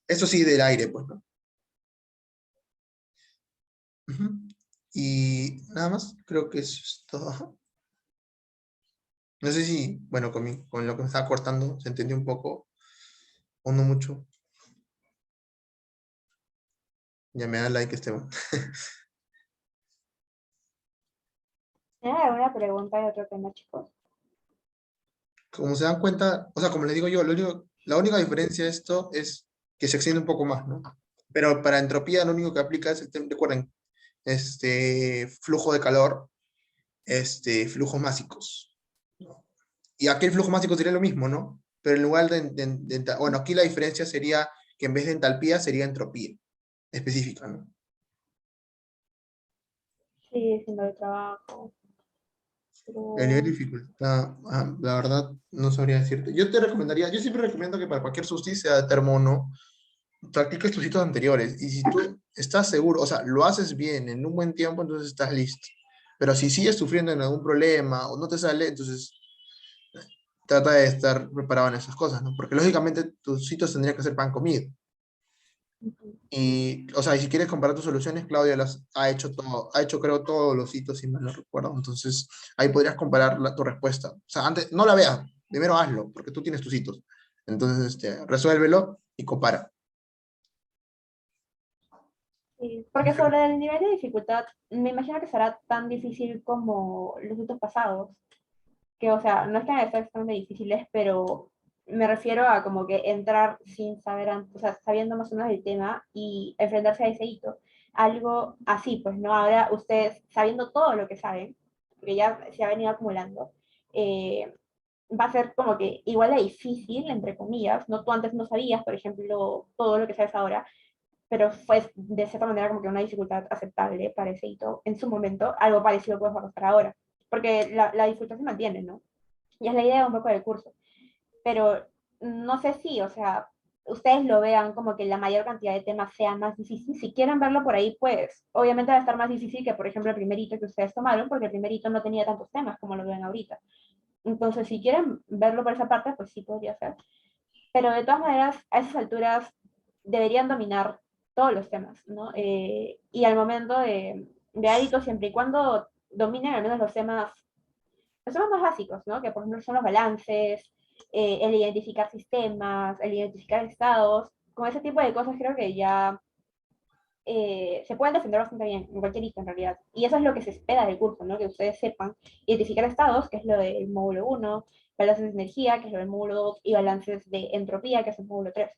Eso sí, del aire, pues, ¿no? Y nada más, creo que eso es todo. No sé si, bueno, con lo que me estaba cortando se entendió un poco o no mucho. Ya me da like, Esteban. ¿Tienen alguna pregunta de otro tema, chicos? Como se dan cuenta, o sea, como les digo yo, la única diferencia de esto es que se extiende un poco más, ¿no? Pero para entropía lo único que aplica es, recuerden, flujo de calor, flujos másicos, ¿no? Y aquí el flujo másico sería lo mismo, ¿no? Pero en lugar bueno, aquí la diferencia sería que en vez de entalpía sería entropía específica, ¿no? Sí, sin lo de trabajo. El nivel de Pero dificultad, la verdad, no sabría decirte. Yo te recomendaría, yo siempre recomiendo que para cualquier susti sea de termono, practiques tus hitos anteriores. Y si tú estás seguro, o sea, lo haces bien en un buen tiempo, entonces estás listo. Pero si sigues sufriendo en algún problema o no te sale, entonces trata de estar preparado en esas cosas, ¿no? Porque lógicamente tus hitos tendrían que ser pan comido. ujú, Y, o sea, y si quieres comparar tus soluciones, Claudia las ha hecho todo, ha hecho creo todos los hitos, si mal no recuerdo. Entonces, ahí podrías comparar tu respuesta. O sea, antes, no la veas, primero hazlo, porque tú tienes tus hitos. Entonces, resuélvelo y compara. sí, porque sobre el nivel de dificultad, me imagino que será tan difícil como los otros pasados. Que, o sea, no es que van a estar extremadamente difíciles, pero me refiero a como que entrar sin saber, o sea, sabiendo más o menos el tema y enfrentarse a ese hito. Algo así, pues, ¿no? Ahora ustedes, sabiendo todo lo que saben, porque ya se ha venido acumulando, eh, va a ser como que igual de difícil, entre comillas, ¿no? Tú antes no sabías, por ejemplo, todo lo que sabes ahora, pero fue de cierta manera como que una dificultad aceptable para ese hito en su momento, algo parecido puedes arrastrar ahora, porque la dificultad se mantiene, ¿no? Y es la idea un poco del curso. Pero no sé si, o sea, ustedes lo vean como que la mayor cantidad de temas sea más difícil. Si quieren verlo por ahí, pues obviamente va a estar más difícil que, por ejemplo, el primer hito que ustedes tomaron, porque el primer hito no tenía tantos temas como lo ven ahorita. Entonces, si quieren verlo por esa parte, pues sí podría ser. Pero de todas maneras, a esas alturas deberían dominar todos los temas, ¿no? Y al momento de hábito, siempre y cuando dominen al menos los temas más básicos, ¿no? Que por ejemplo son los balances, el identificar sistemas, el identificar estados, con ese tipo de cosas creo que ya se pueden defender bastante bien en cualquier hito en realidad. Y eso es lo que se espera del curso, ¿no? Que ustedes sepan identificar estados, que es lo del módulo 1, balances de energía, que es lo del módulo 2, y balances de entropía, que es el módulo 3.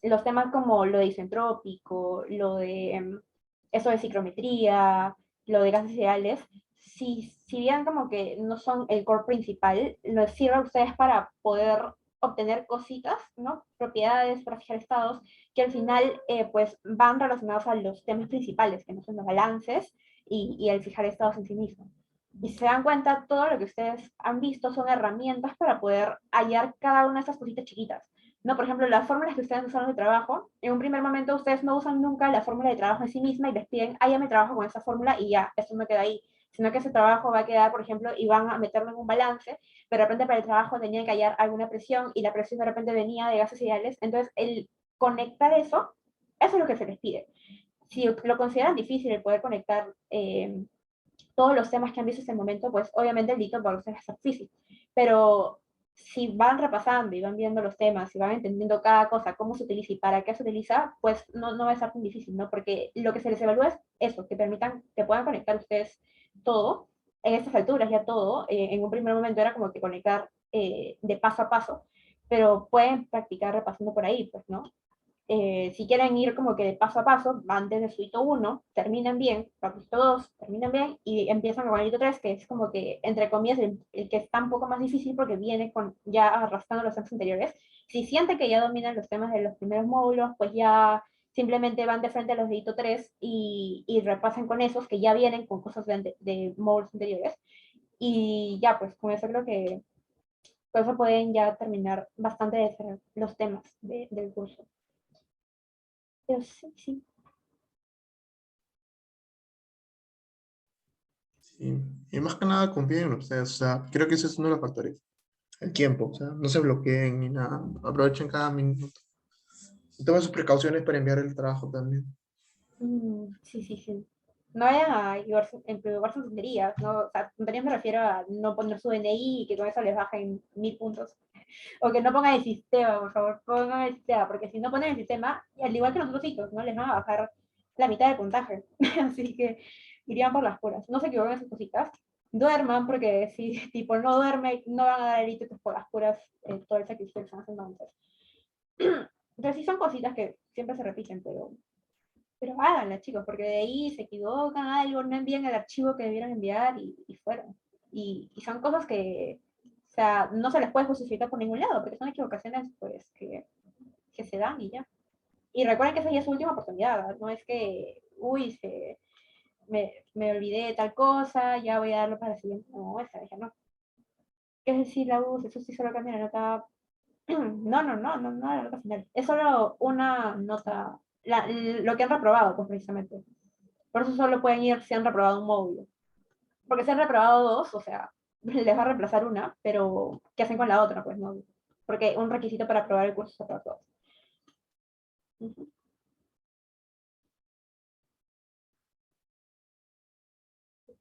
Los temas como lo de isentrópico, lo de eso de ciclometría, lo de gases ideales, si bien como que no son el core principal, les sirve a ustedes para poder obtener cositas, ¿no? Propiedades para fijar estados, que al final pues van relacionados a los temas principales, que no son los balances y el fijar estados en sí mismo. Y si se dan cuenta, todo lo que ustedes han visto son herramientas para poder hallar cada una de estas cositas chiquitas. No, por ejemplo, las fórmulas que ustedes usan de trabajo, en un primer momento ustedes no usan nunca la fórmula de trabajo en sí misma y les piden, ah, ya me trabajo con esa fórmula y ya, esto no queda ahí, sino que ese trabajo va a quedar, por ejemplo, y van a meterlo en un balance, pero de repente para el trabajo tenían que hallar alguna presión y la presión de repente venía de gases ideales, entonces el conectar eso es lo que se les pide. Si lo consideran difícil el poder conectar todos los temas que han visto hasta el momento, pues obviamente el dicto para ustedes es difícil. Pero si van repasando y van viendo los temas y van entendiendo cada cosa, cómo se utiliza y para qué se utiliza, pues no va a ser tan difícil, ¿no? Porque lo que se les evalúa es eso, que permitan, que puedan conectar ustedes todo. En estas alturas ya todo, en un primer momento era como que conectar de paso a paso, pero pueden practicar repasando por ahí, pues, ¿no? Si quieren ir como que de paso a paso, van desde su hito 1, terminan bien, su hito 2, terminan bien, y empiezan con el hito 3, que es como que, entre comillas, el que está un poco más difícil porque viene con, ya arrastrando los temas anteriores. Si sienten que ya dominan los temas de los primeros módulos, pues ya simplemente van de frente a los de hito 3 y repasan con esos que ya vienen con cosas de módulos anteriores. Y ya, pues con eso creo que por eso pueden ya terminar bastante de hacer los temas del curso. Pero sí, sí. Sí. Y más que nada confíen en ustedes, o sea, creo que ese es uno de los factores. El tiempo, o sea, no se bloqueen ni nada, aprovechen cada minuto. Y tomen sus precauciones para enviar el trabajo también. Sí, sí, sí. no vayan a equivocarse en tonterías, ¿no? O sea, tonterías me refiero a no poner su DNI y que con eso les bajen 1000 puntos. O que no pongan el sistema, por favor, pongan el sistema, porque si no ponen el sistema, al igual que los otros chicos, ¿no? Les van a bajar la mitad del puntaje. Así que irían por las puras. No se equivoquen en sus cositas. Duerman, porque si tipo no duerme, no van a dar el ítem por las puras todo el sacrificio que están haciendo antes. Entonces sí son cositas que siempre se repiten, pero háganlas, chicos, porque de ahí se equivocan algo, no envían el archivo que debieron enviar y fueron. Y son cosas que, o sea, no se les puede justificar por ningún lado, porque son equivocaciones pues, que se dan y ya. Y recuerden que esa ya es su última oportunidad, no es que, uy, me olvidé de tal cosa, ya voy a darlo para el siguiente. No, esa ya no. Es decir, la U, eso sí solo cambia la nota. No, la nota final. Es solo una nota, lo que han reprobado, pues precisamente. Por eso solo pueden ir si han reprobado un módulo. Porque si han reprobado dos, o sea, les va a reemplazar una, pero ¿qué hacen con la otra? Pues no. Porque un requisito para aprobar el curso es aprobar todos. Ujú.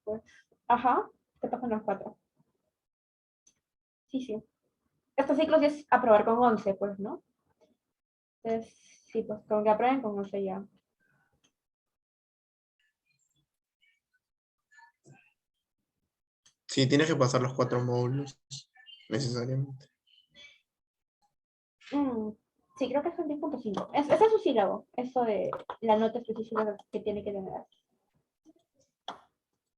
Pues, ajá, te pasan los cuatro. Sí, sí. Estos ciclos es aprobar con 11 pues, ¿no? Entonces, sí, pues con que aprueben con 11 ya. Sí, tienes que pasar los 4 módulos necesariamente. Mm, sí, creo que es un 10.5. Ese es su sílabo, eso de la nota específica que tiene que tener.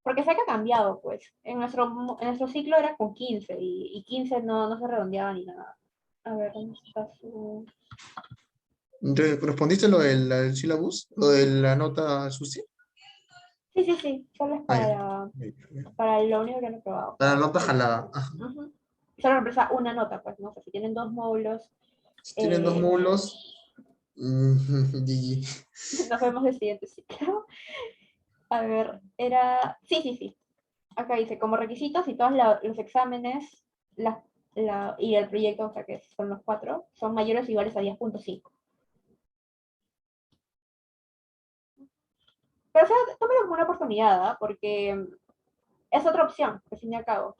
Porque sé que ha cambiado, pues. En nuestro ciclo era con 15 y 15 no se redondeaba ni nada. A ver, ¿dónde está su...? ¿Respondiste lo del syllabus? ¿Lo de la nota SUSI? Sí, solo es Ah, ya. para lo único que no he probado. La nota jalada. Ajá. Ujú. Solo reemplaza una nota, pues, ¿no? O sea, si tienen dos módulos, Si tienen 2 eh, módulos, GG. nos vemos el siguiente ciclo. A ver, sí. Acá dice, como requisitos y todos los exámenes y el proyecto, o sea que son los cuatro, son mayores o iguales a 10.5. Pero o sea, tómelo como una oportunidad, ¿ah? Porque es otra opción, al fin y al cabo.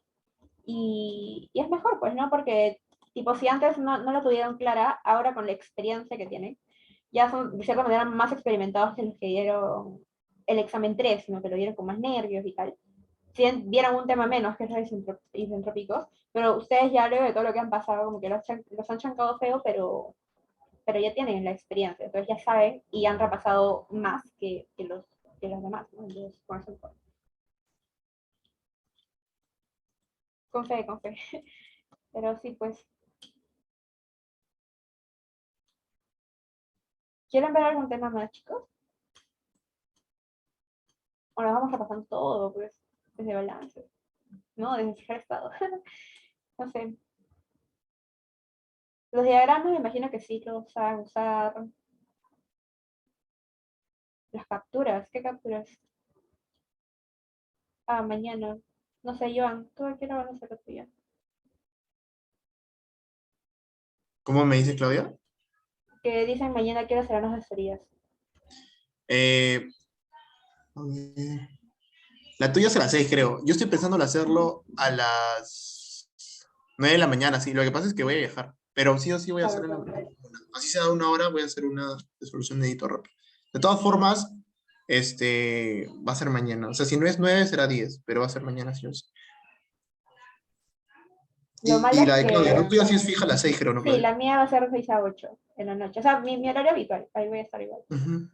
Y es mejor, pues, ¿no? Porque, tipo, si antes no la tuvieron clara, ahora con la experiencia que tienen, ya son, de cierta manera, más experimentados que los que dieron el examen 3, ¿no? Que lo dieron con más nervios y tal. Si vieron un tema menos, que es los isentrópicos, pero ustedes ya luego de todo lo que han pasado, como que los han chancado feo, pero ya tienen la experiencia, entonces ya saben y han repasado más que los demás, ¿no? Entonces, con eso, con fe. Pero sí, pues, ¿quieren ver algún tema más, chicos? O nos vamos repasando todo, pues, desde balance, ¿no? Desde fijar estado. No sé. Los diagramas me imagino que sí los saben usar. Las capturas, ¿qué capturas? Ah, mañana. No sé, Joan, ¿tú a qué hora vas a hacer la tuya? ¿Cómo me dice Claudia? Que dicen mañana quiero hacer las asesorías. Eh, a ver, la tuya es a las 6, creo. Yo estoy pensando en hacerlo a las 9 de la mañana, sí. Lo que pasa es que voy a viajar. Pero sí o sí voy a hacer Claro, en la claro. mañana. Así sea una hora, voy a hacer una resolución de editor rápido. De todas formas, va a ser mañana. O sea, si no es 9 será 10, pero va a ser mañana sí o sí. Lo malo Y es la de Claudia, la que tuya sí es fija a las 6, creo, ¿no, sí, Claudia? la mía va a ser de 6 a 8 en la noche. O sea, mi horario habitual, ahí voy a estar igual. Ujú.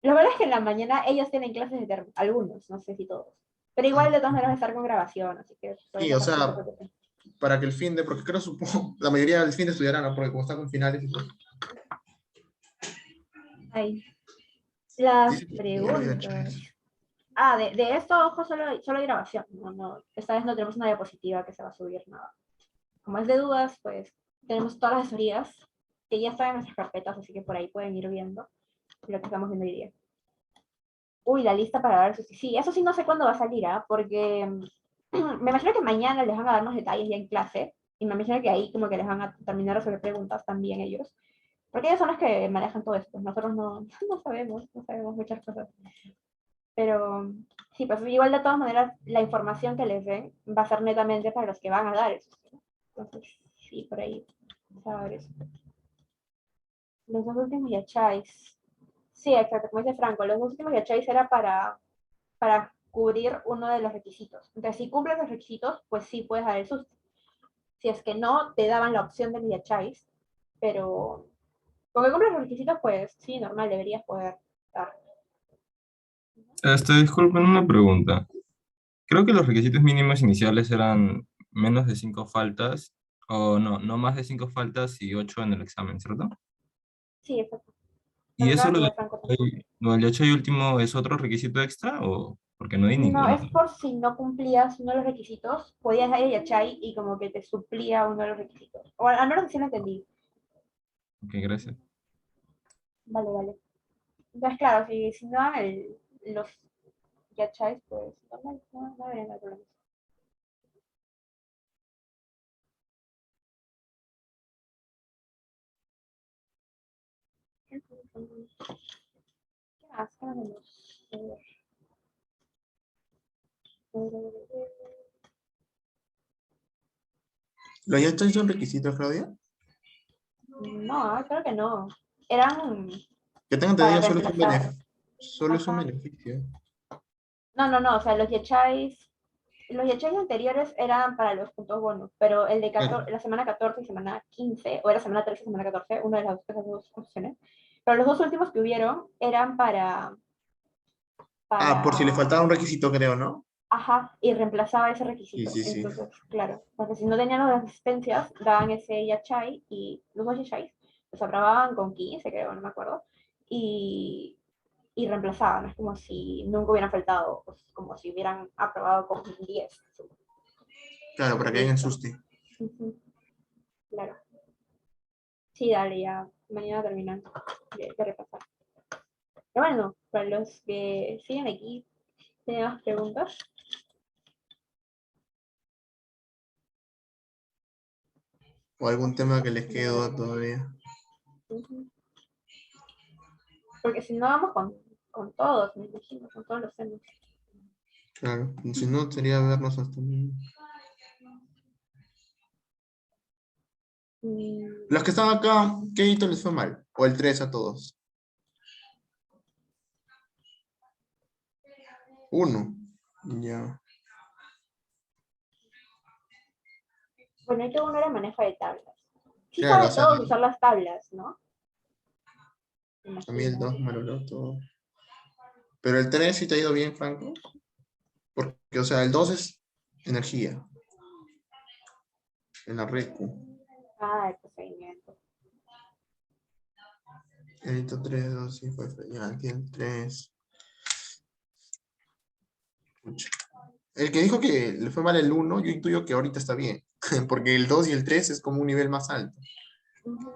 Lo malo es que en la mañana ellos tienen clases de termo, algunos, no sé si todos. Pero igual de todas maneras va a estar con grabación, así que por Sí, esa o parte no se sea, preocupen. para que el fin de, porque creo, supongo, la mayoría del fin de estudiarán, ¿no? Porque como está con finales y todo. Ahí. Las Dice que no olvida el chat. preguntas. Ah, de esto, ojo, solo hay grabación. No, esta vez no tenemos una diapositiva que se va a subir, nada. Como es de dudas, pues tenemos todas las asesorías que ya están en nuestras carpetas, así que por ahí pueden ir viendo lo que estamos viendo hoy día. Uy, la lista para ver si sí, eso sí no sé cuándo va a salir, ¿ah? Porque me imagino que mañana les van a dar más detalles ya en clase, y me imagino que ahí como que les van a terminar de hacer preguntas también ellos, porque ellos son los que manejan todo esto, nosotros no sabemos muchas cosas. Pero sí, pues igual de todas maneras la información que les den va a ser netamente para los que van a dar eso. Entonces, sí, por ahí. A ver eso. Los dos últimos yachais. Sí, exacto, como dice Franco, los dos últimos yachais era para cubrir uno de los requisitos. Entonces, si cumples los requisitos, pues sí puedes dar el susto. Si es que no, te daban la opción del yachais, pero con que cumples los requisitos, pues sí, normal, deberías poder dar. Disculpen una pregunta. Creo que los requisitos mínimos iniciales eran menos de 5 faltas, o no, no más de 5 faltas y 8 en el examen, ¿cierto? Sí, exacto. ¿Y También eso lo que Franco también. lo del 8 y último es otro requisito extra o porque no di No, ninguno? es por si no cumplías uno de los requisitos, podías dar el yachai y como que te suplía uno de los requisitos. O al menos así lo entendí. Ok, gracias. Vale, vale. Entonces, claro, si no dan los yachais, pues normal, no deberían dar problemas. ¿Qué más? ¿Qué más tenemos? A ver. ¿Los yachai son requisitos, Claudia? No, creo que no. Eran Que tengo para entendido, reemplazar. solo es un Ajá. beneficio. No, o sea, los yachais anteriores eran para los puntos bonus, pero el de Claro. la semana 14 y semana 15, o era semana 13 y semana 14, una de esas dos opciones, pero los dos últimos que hubieron eran Ah, por si le para, faltaba un requisito, creo, ¿no? ajá, y reemplazaba ese Sí, requisito. sí, sí. Entonces, claro, porque si no tenían las asistencias, daban ese yachai y los dos yachais los aprobaban con 15, creo, no me acuerdo, y, y reemplazaban, es como si nunca hubieran faltado, pues, como si hubieran aprobado con 10. Claro, para que Y alguien eso. suste. Ujú, claro. Sí, dale, ya. Mañana terminando de repasar. Pero bueno, para los que siguen aquí, ¿tienen más preguntas? O algún tema que les quede De duda repente. todavía. Ujú. Porque si no vamos con todos, me imagino, con todos los temas. Claro. Si no, sería vernos hasta mañana. Mm, Los que están acá, ¿qué hito les fue mal? O el 3 a todos. Uno. Ya. bueno, hay que uno era manejo de tablas. Sí Claro, o saben sea, todos usar las tablas, ¿no? Me a mí el imagino. 2 me lo todo. Pero el 3 sí te ha ido bien, Franco. Porque, o sea, el 2 es energía. En la recu. Ah, el procedimiento. El hito 3, 2, sí fue. Ya, aquí el 3. El que dijo que le fue mal el uno, yo intuyo que ahorita está bien. Porque el 2 y el 3 es como un nivel más alto. Ujú.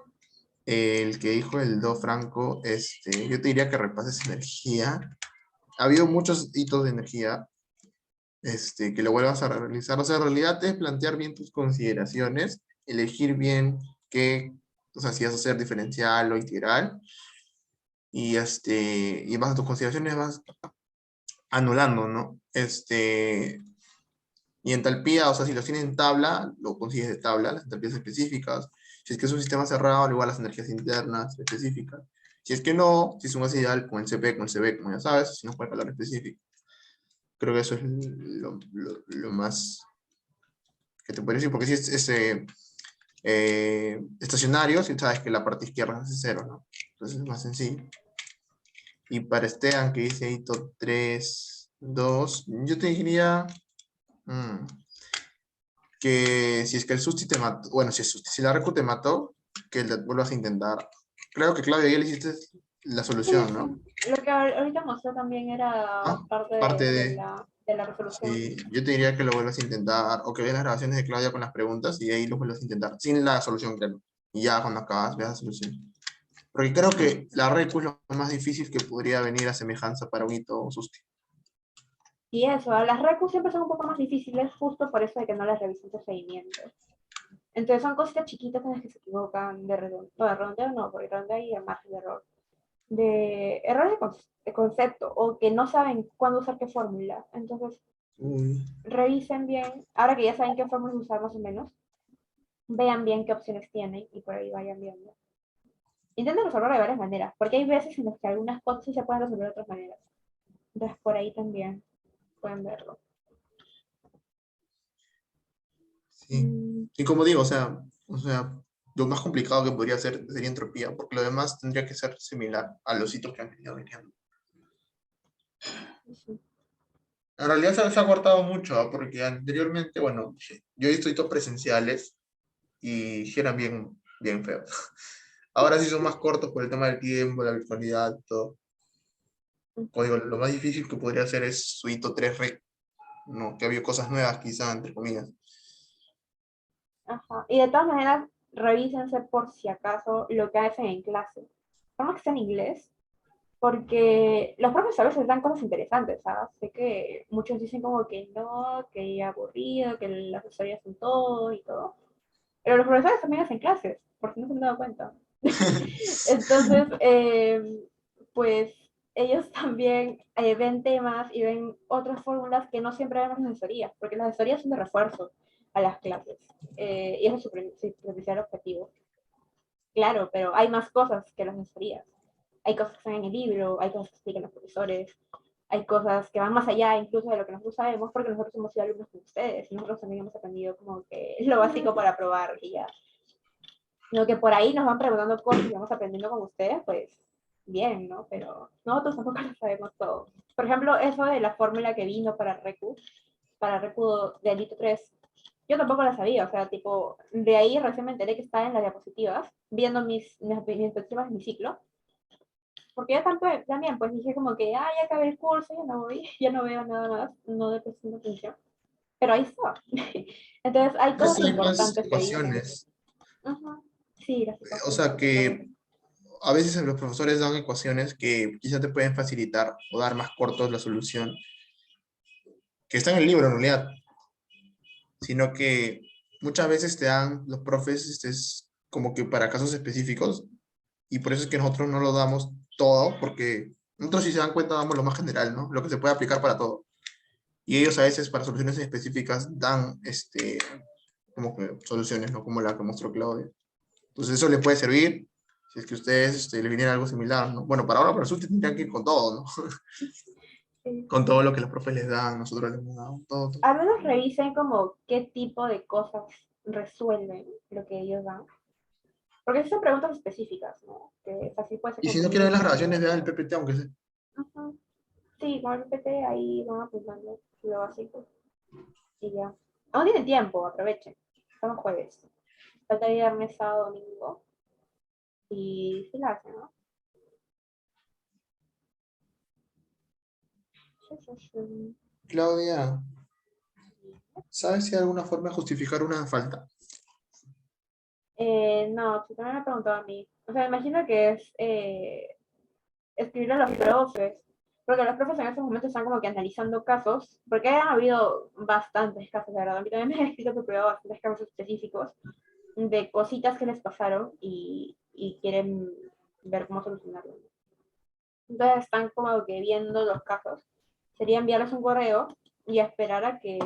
El que dijo el 2 Franco, yo te diría que repases energía. Ha habido muchos hitos de energía, que lo vuelvas a realizar. O sea, en realidad es plantear bien tus consideraciones, elegir bien qué, o sea, si vas a hacer diferencial o integral, y en base a tus consideraciones vas anulando, ¿no? Y entalpía, o sea, si los tienes en tabla, lo consigues de tabla, las entalpías específicas. Si es que es un sistema cerrado, igual las energías internas específicas. Si es que no, si es un gas ideal, con el CP, como ya sabes, si no puede calor específico. Creo que eso es lo más que te podría decir, porque si es estacionario, si sabes que la parte izquierda es cero, ¿no? Entonces es más sencillo. Y para Esteban, que dice hito 3 2 yo te diría que si es que el susti te mató, bueno, si la recu te mató, que le vuelvas a intentar. Creo que Claudia, ya le hiciste la Sí, solución, ¿no? sí. Lo que ahorita mostró también era Ah, parte parte de... de la resolución. Sí, yo te diría que lo vuelvas a intentar, o que veas las grabaciones de Claudia con las preguntas y ahí lo vuelvas a intentar, sin la solución, claro. Y ya cuando acabas, veas la solución. Porque creo que la recu es lo más difícil que podría venir a semejanza para un hito o susti. Y eso, las recus siempre son un poco más difíciles justo por eso de que no las revisan de seguimiento. Entonces son cositas chiquitas en las que se equivocan de redondeo. No, de redondeo no, porque redondeo hay margen de error. de errores de concepto o que no saben cuándo usar qué fórmula. Entonces, Uy. revisen bien, ahora que ya saben qué fórmulas usar más o menos, vean bien qué opciones tienen y por ahí vayan viendo. Intenten resolverlo de varias maneras, porque hay veces en las que algunas cosas sí se pueden resolver de otras maneras. Entonces, por ahí también pueden verlo. Sí. Y como digo, o sea, lo más complicado que podría ser sería entropía, porque lo demás tendría que ser similar a los hitos que han venido viniendo. Sí. En realidad se ha cortado mucho, ¿ah? Porque anteriormente, bueno, yo he visto hitos presenciales y sí eran bien feos. Ahora sí son más cortos por el tema del tiempo, la virtualidad, todo. Como digo, lo más difícil que podría hacer es su hito 3 rec, ¿no? Que había cosas nuevas, quizá, entre comillas. Ajá. Y de todas maneras, revísense por si acaso lo que hacen en clase. Forma que está en inglés, porque los profesores a veces dan cosas interesantes, ¿sabes? Sé que muchos dicen como que no, que aburrido, que las historias son todo y todo. Pero los profesores también hacen clases, por si no se han dado cuenta. Entonces, pues ellos también ven temas y ven otras fórmulas que no siempre vemos en las asesorías, porque las asesorías son de refuerzo a las clases. Y ese es su principal objetivo. Claro, pero hay más cosas que las asesorías. Hay cosas que están en el libro, hay cosas que explican los profesores, hay cosas que van más allá incluso de lo que nosotros sabemos, porque nosotros hemos sido alumnos con ustedes y nosotros también hemos aprendido como que lo básico para probar y ya. Lo que por ahí nos van preguntando cosas y vamos aprendiendo con ustedes, pues bien, ¿no? Pero nosotros tampoco lo sabemos todo. Por ejemplo, eso de la fórmula que vino para Recu de Elite 3, yo tampoco la sabía, o sea, tipo, de ahí recién me enteré que estaba en las diapositivas, viendo mis perspectivas de mi ciclo, porque yo tanto, también, pues dije como que, ah, ya acabé el curso, ya no voy, ya no veo nada más, no le presto atención, pero ahí está. Entonces, hay Pues cosas hay más importantes que dicen. ecuaciones. Ajá. Sí, las O ecuaciones sea sobre todo. que a veces los profesores dan ecuaciones que quizá te pueden facilitar o dar más cortos la solución, que está en el libro en realidad, sino que muchas veces te dan los profes es como que para casos específicos y por eso es que nosotros no lo damos todo, porque nosotros si se dan cuenta damos lo más general, ¿no? Lo que se puede aplicar para todo. Y ellos a veces para soluciones específicas dan como que soluciones, ¿no? Como la que mostró Claudia. Entonces eso le puede servir si es que ustedes les viniera algo similar, ¿no? Bueno, para ahora, para el SUSTE tendrían que ir con todo, ¿no? Sí. Con todo lo que los profes les dan, nosotros les hemos dado, todo, todo. Al menos revisen como qué tipo de cosas resuelven lo que ellos dan. Porque son preguntas específicas, ¿no? Que así puede ser Y si no quieren ver confundido. las grabaciones, vean el PPT, aunque sea. Ujú. Sí, con el PT ahí van apuntando lo básico. Y ya. Aún tienen tiempo, aprovechen. Estamos jueves. Falta viernes, sábado, domingo. Y sí la hacen, ¿no? Sí, sí, sí. Claudia, ¿sabes si hay alguna forma de justificar una falta? No, si también me preguntó a mí. O sea, imagino que es escribirle a los profes, porque los profes en estos momentos están como que analizando casos, porque ha habido bastantes casos, de verdad. A mí también me han escrito por privado bastantes casos específicos de cositas que les pasaron y quieren ver cómo solucionarlo. Entonces están como que viendo los casos. Sería enviarles un correo y esperar a que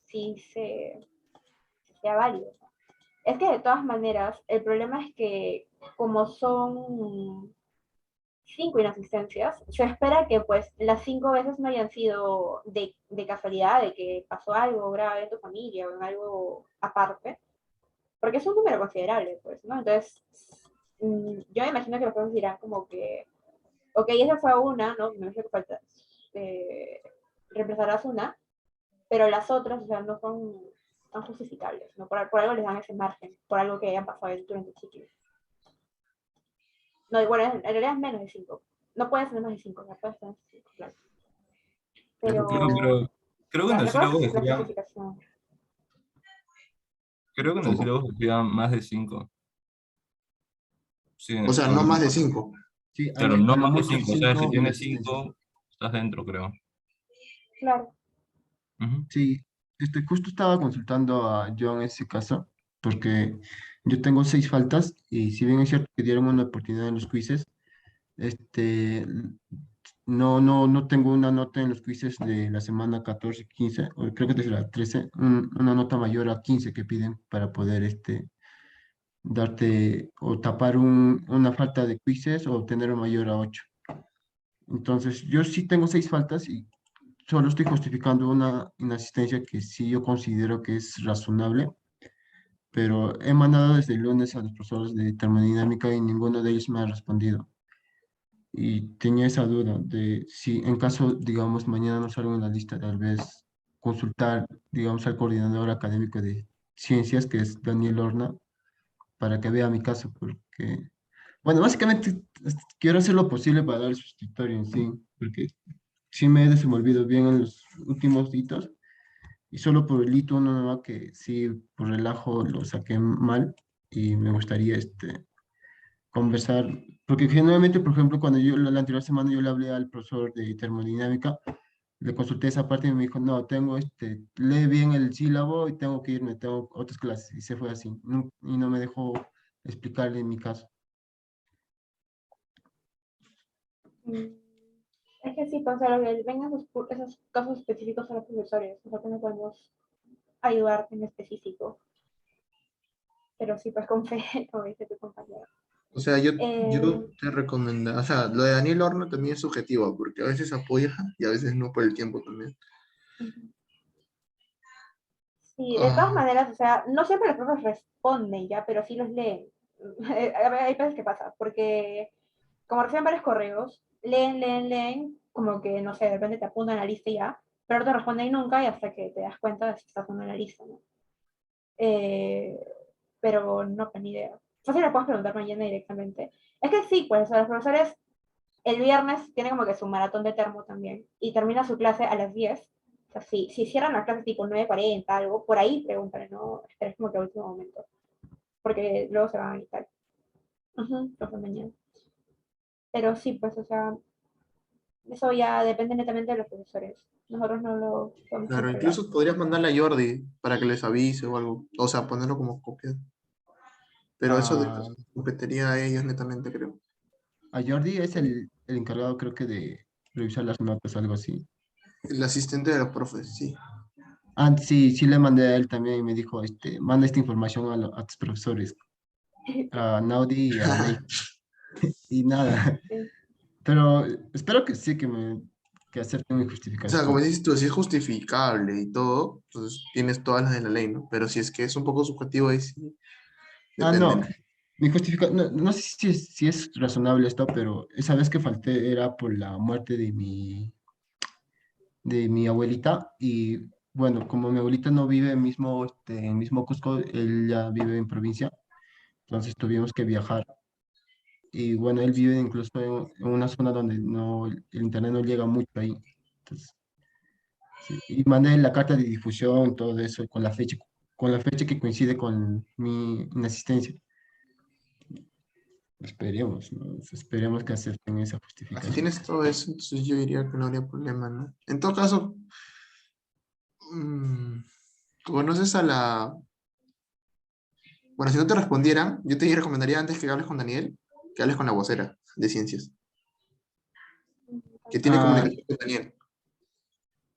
sí sea válido. Es que de todas maneras, el problema es que como son 5 inasistencias, se espera que pues las 5 veces no hayan sido de casualidad, de que pasó algo grave en tu familia o en algo aparte, porque es un número considerable, pues, ¿no? Entonces, yo me imagino que los profesores dirán como que, ok, esa fue una, ¿no? Me imagino que falta, eh, reemplazarás una, pero las otras, o sea, no son tan justificables, ¿no? Por algo les dan ese margen, por algo que hayan pasado durante el ciclo. No, bueno, en realidad es menos de 5. No puede ser menos de 5, no puede ser menos de 5, claro. Claro, Pero pero creo que en la el cosa sílabo es la decía, justificación. creo que en el ¿Cómo? sílabo decía más de 5. Sí, O sea, no más de 5. Sí, claro, no a más de nivel 5. O sea, si 5 tienes inasistencias. 5, estás dentro, creo. Claro. Ujú. Sí, justo estaba consultando a John en ese caso, porque yo tengo 6 faltas y si bien es cierto que dieron una oportunidad en los quizzes, No tengo una nota en los quizzes de la semana 14, 15, o creo que desde la 13, una nota mayor a 15 que piden para poder darte o tapar una falta de quizzes o obtener un mayor a 8. Entonces, yo sí tengo 6 faltas y solo estoy justificando una inasistencia que sí yo considero que es razonable, pero he mandado desde el lunes a los profesores de termodinámica y ninguno de ellos me ha respondido. Y tenía esa duda de si en caso, digamos, mañana no salgo en la lista, tal vez consultar, digamos, al coordinador académico de ciencias, que es Daniel Horna, para que vea mi caso, porque, bueno, básicamente quiero hacer lo posible para dar el sustitutorio en sí, porque sí me he desenvolvido bien en los últimos hitos, y solo por el hito uno nomás que sí, por relajo lo saqué mal, y me gustaría conversar, porque generalmente, por ejemplo, cuando yo la anterior semana yo le hablé al profesor de termodinámica, le consulté esa parte y me dijo, no, lee bien el sílabo y tengo que irme, tengo otras clases, y se fue así, y no me dejó explicarle mi caso. Mm, Es que sí, pues, o sea, lo que vengan esos casos específicos a los profesores, o sea, que no podemos ayudar en específico, pero sí, pues con fe, como dice tu compañero. O sea, yo Eh, te recomendaría, o sea, lo de Daniel Horno también es subjetivo, porque a veces apoya y a veces no por el tiempo también. sí, de todas Ah, maneras, o sea, no siempre los profes responden ya, pero sí los leen. A ver, hay veces que pasa, porque como reciben varios correos, leen, como que, no sé, de repente te apuntan a la lista y ya, pero no te responden nunca y hasta que te das cuenta de si estás en la lista, ¿no? Eh, pero no, pues ni idea. Fácil le puedes preguntar mañana directamente. Es que sí, pues, o sea, los profesores el viernes tienen como que su maratón de termo también y termina su clase a las 10. O sea, si cierran la clase tipo 9:40, algo, por ahí pregúntale, no esperes como que a último momento, porque luego se van y tal. Profe, mañana. Pero sí, pues, o sea, eso ya depende netamente de los profesores. Nosotros no lo podemos claro, controlar. incluso podrías mandarle a Jordi para que les avise o algo. O sea, ponerlo como copia. Pero eso de A, competería a ellos netamente, creo. a Jordi es el encargado, creo que de revisar las notas, algo así. El asistente de los profes, sí. Ah, sí, sí le mandé a él también y me dijo, manda esta información a tus profesores, a Naudi y a Nate. Y nada, pero espero que sí, que acepten mi O sea, como justificación. dices tú, si es justificable y todo, pues tienes todas las de la ley, ¿no? Pero si es que es un poco subjetivo, ahí sí, Ah, depende, no, ¿no? mi justificación, no sé si es razonable esto, pero esa vez que falté era por la muerte de mi abuelita y bueno, como mi abuelita no vive en mismo Cusco, él ya vive en provincia, entonces tuvimos que viajar. Y bueno, él vive incluso en una zona donde el internet no llega mucho ahí. Entonces, sí. Y mandé la carta de difusión, todo eso, con la fecha que coincide con mi inasistencia. Esperemos, ¿no? Esperemos que acepten esa Si justificación. tienes todo eso, entonces yo diría que no habría problema, ¿no? En todo caso, conoces a la... Bueno, si no te respondieran, yo te recomendaría antes que hables con Daniel, que hables con la vocera de ciencias, que tiene Ah, comunicación con Daniel.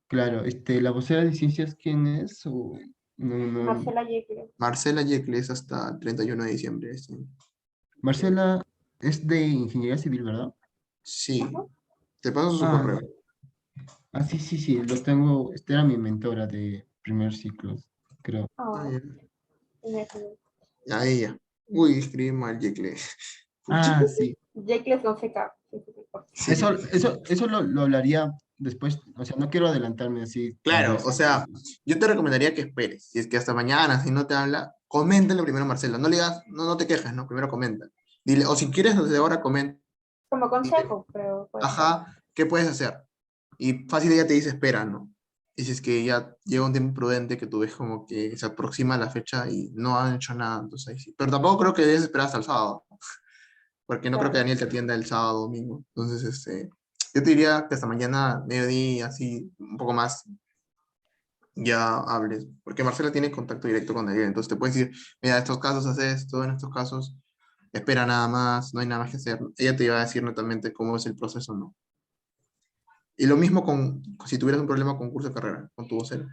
claro, la vocera de ciencias, ¿quién es? No, no. Marcela Yecle. Marcela Yecle es hasta el 31 de diciembre. Marcela es de ingeniería civil, ¿verdad? Sí, Ajá. te paso su Ah, correo. sí, sí, sí, lo tengo. Esta era mi mentora de primer ciclo, creo. Ah, Oh, ya. Yecle. A ella. Uy, escribí mal Yecle. Pucha. Ah, sí. Yecle con CK. Sí, sí, sí, por Sí. Eso, eso lo hablaría después, o sea, no quiero adelantarme así, tal Claro, vez. o sea, yo te recomendaría que esperes. Si es que hasta mañana, si no te habla, coméntale primero a Marcela. No le digas, no te quejes, ¿no? Primero comenta. Dile, o si quieres desde ahora, comenta. como consejo, pero puede ser. Ajá, ¿qué puedes hacer? Y fácil ella te dice, espera, ¿no? Y si es que ya llega un tiempo prudente que tú ves como que se aproxima la fecha y no han hecho nada, entonces ahí sí. Pero tampoco creo que debes esperar hasta el sábado, porque no creo que Claro. Daniel te atienda el sábado domingo. Entonces, yo te diría que hasta mañana, mediodía, así, un poco más, ya hables, porque Marcela tiene contacto directo con Daniel, entonces te puede decir, mira, en estos casos hace esto, en estos casos espera nada más, no hay nada más que hacer. Ella te iba a decir netamente cómo es el proceso, ¿no? Y lo mismo si tuvieras un problema con curso de carrera, con tu vocero.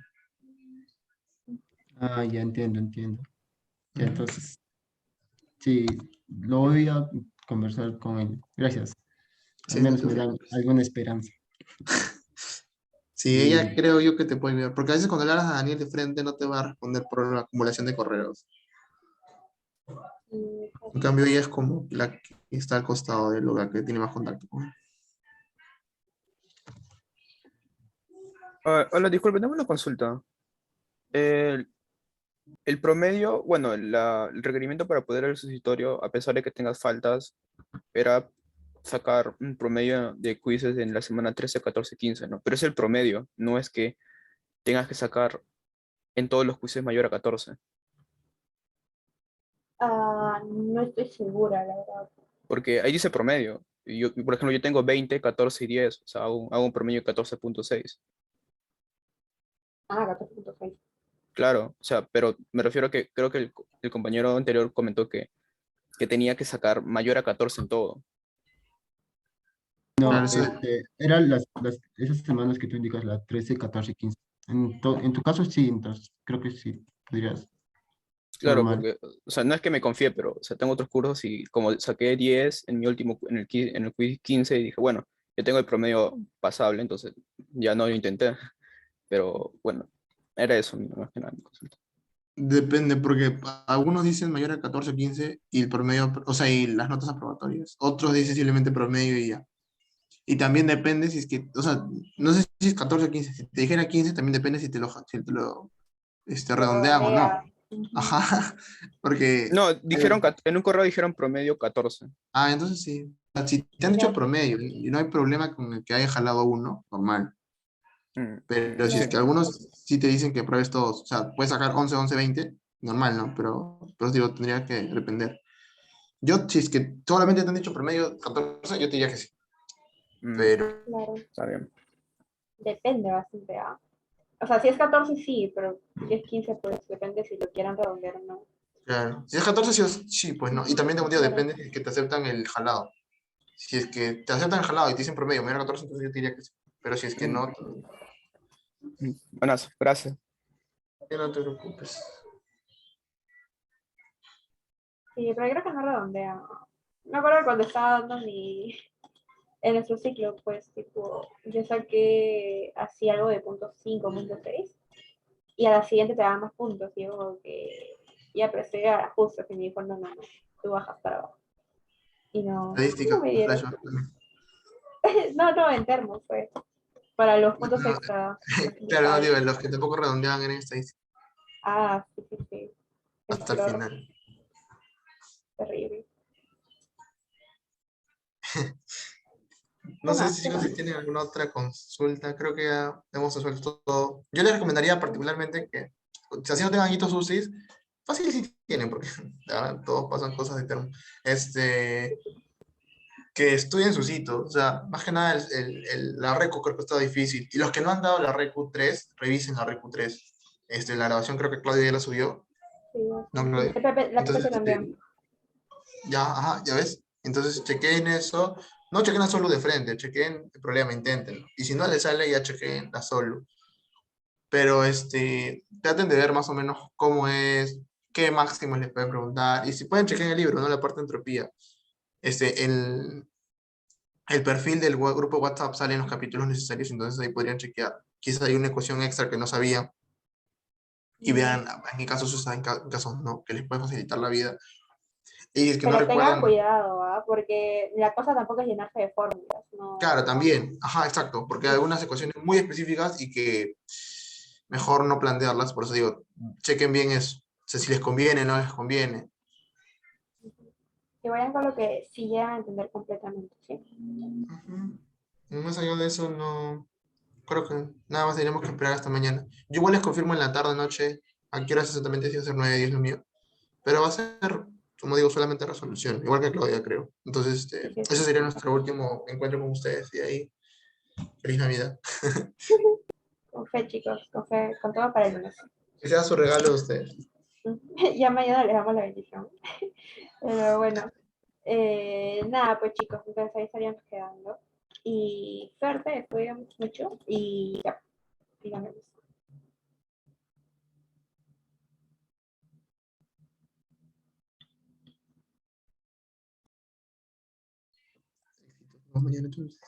Ah, ya entiendo, entiendo. Ya, Ujú. entonces, sí, lo voy a conversar con él. Gracias. Al Sí, no menos te me dan preocupes. alguna esperanza. Sí, ella Y creo yo que te puede ayudar, porque a veces cuando le hablas a Daniel de frente no te va a responder por la acumulación de correos. Mm, En cambio, ella es como la que está al costado del lugar que tiene más contacto con él. Hola, disculpe, tengo una consulta. El, el promedio, bueno, el requerimiento para poder el sustitutorio, a pesar de que tengas faltas, era sacar un promedio de quizzes en la semana 13, 14, 15, ¿no? Pero es el promedio, no es que tengas que sacar en todos los quizzes mayor a 14, no estoy segura, la verdad. porque ahí dice promedio. Y yo, por ejemplo, yo tengo 20, 14 y 10, o sea, hago un promedio de 14.6. 14.6. Claro, o sea, pero me refiero a que creo que el compañero anterior comentó que tenía que sacar mayor a 14 en todo. no, Claro, eso es. eran esas semanas que tú indicas, la 13, 14, 15. En tu caso sí, entonces creo que sí, podrías, Claro, normal. porque, o sea, no es que me confíe, pero, o sea, tengo otros cursos y como saqué 10 en mi último, en el quiz 15 y dije, bueno, yo tengo el promedio pasable, entonces ya no lo intenté, pero bueno, era eso, más que nada, mi consulta. Depende, porque algunos dicen mayor a 14 o 15 y el promedio, o sea, y las notas aprobatorias. Otros dicen simplemente promedio y ya. Y también depende si es que, o sea, no sé si es 14 o 15. Si te dijera 15, también depende si te lo Lo redondean o no. redondea. Ujú. Ajá, porque, No, dijeron, en un correo dijeron promedio 14. entonces sí. O sea, si te han dicho Ya, promedio y no hay problema con el que haya jalado uno, normal. Pero si Sí, es que claro. algunos sí te dicen que pruebes todos, o sea, puedes sacar 11 11 20 normal, ¿no? Pero digo, tendría que depender. Yo, si es que solamente te han dicho promedio 14, yo te diría que sí. mm, Pero, Claro. está bien. Depende bastante, ¿ah? O sea, si es 14 sí, pero si es 15 pues depende si lo quieran redondear o no. claro, si es 14, sí, sí, pues no. Y Ujú, también, como digo, claro. depende si es que te aceptan el jalado. Si es que te aceptan el jalado y te dicen promedio menos 14, entonces yo te diría que sí. Pero si es que Mm, no, Buenas, gracias. que no te preocupes. Sí, pero yo creo que no redondea. Me acuerdo que cuando estaba dando en nuestro ciclo, pues, tipo, yo saqué así algo de punto 5, punto 6, y a la siguiente te daban más puntos, y yo como que ya presté a ajustes, y me dijo, no, no, no, tú bajas para abajo. Y no Estadística, me dieron. flashback. No, no, en termos, fue, para los No, puntos extra claro, no indicados. digo, los que tampoco redondeaban eran estadística Sí, sí, sí, el hasta el flor, final. terrible. No ¿Qué sé más? si ¿Qué chicos más? si tienen alguna otra consulta, creo que ya hemos resuelto todo. Yo les recomendaría particularmente que, si así no tengan hitos UCIs, fácil sí tienen, porque todos pasan cosas de termo, que estudien sus hitos, o sea, más que nada la RECU creo que está difícil, y los que no han dado la RECU 3, revisen la RECU 3. La grabación creo que Claudio ya la subió, Sí, ¿no, bastante. Claudio? La Entonces, PPT también. ya, ajá, ya ves. Entonces chequeen eso. No chequen la solo de frente, chequen el problema, inténtenlo. Y si no les sale, ya chequen la solo. Pero traten de ver más o menos cómo es, qué máximos les pueden preguntar. Y si pueden chequen el libro, ¿no? La parte de entropía. El perfil del grupo WhatsApp sale en los capítulos necesarios, entonces ahí podrían chequear. Quizás hay una ecuación extra que no sabían y Mm. vean en qué casos se usa, en casos no, que les puede facilitar la vida. Y es que no Pero tengan recuerdan. cuidado, ¿ah? Porque la cosa tampoco es llenarse de fórmulas, no. Claro, también, ajá, exacto, porque hay algunas ecuaciones muy específicas y que mejor no plantearlas, por eso digo, chequen bien eso, o sea, si les conviene, no les conviene. Que vayan con lo que sí llegan a entender completamente, ¿sí? Ujú. Más allá de eso, no, creo que nada más tenemos que esperar hasta mañana. Yo igual les confirmo en la tarde, noche, a qué horas exactamente, si va a ser 9, 10 lo mío, pero va a ser, como digo, solamente resolución, igual que Claudia, creo. Entonces, Sí, sí, ese sí. sería nuestro último encuentro con ustedes, y ahí, feliz Navidad. Con fe, chicos, con fe, con todo para el lunes. Que sea su regalo de ustedes. Ya mañana les damos la bendición. Pero bueno, Nada, pues chicos, entonces ahí estaríamos quedando. Y suerte, cuídense mucho y ya, díganme. Nos vemos mañana entonces.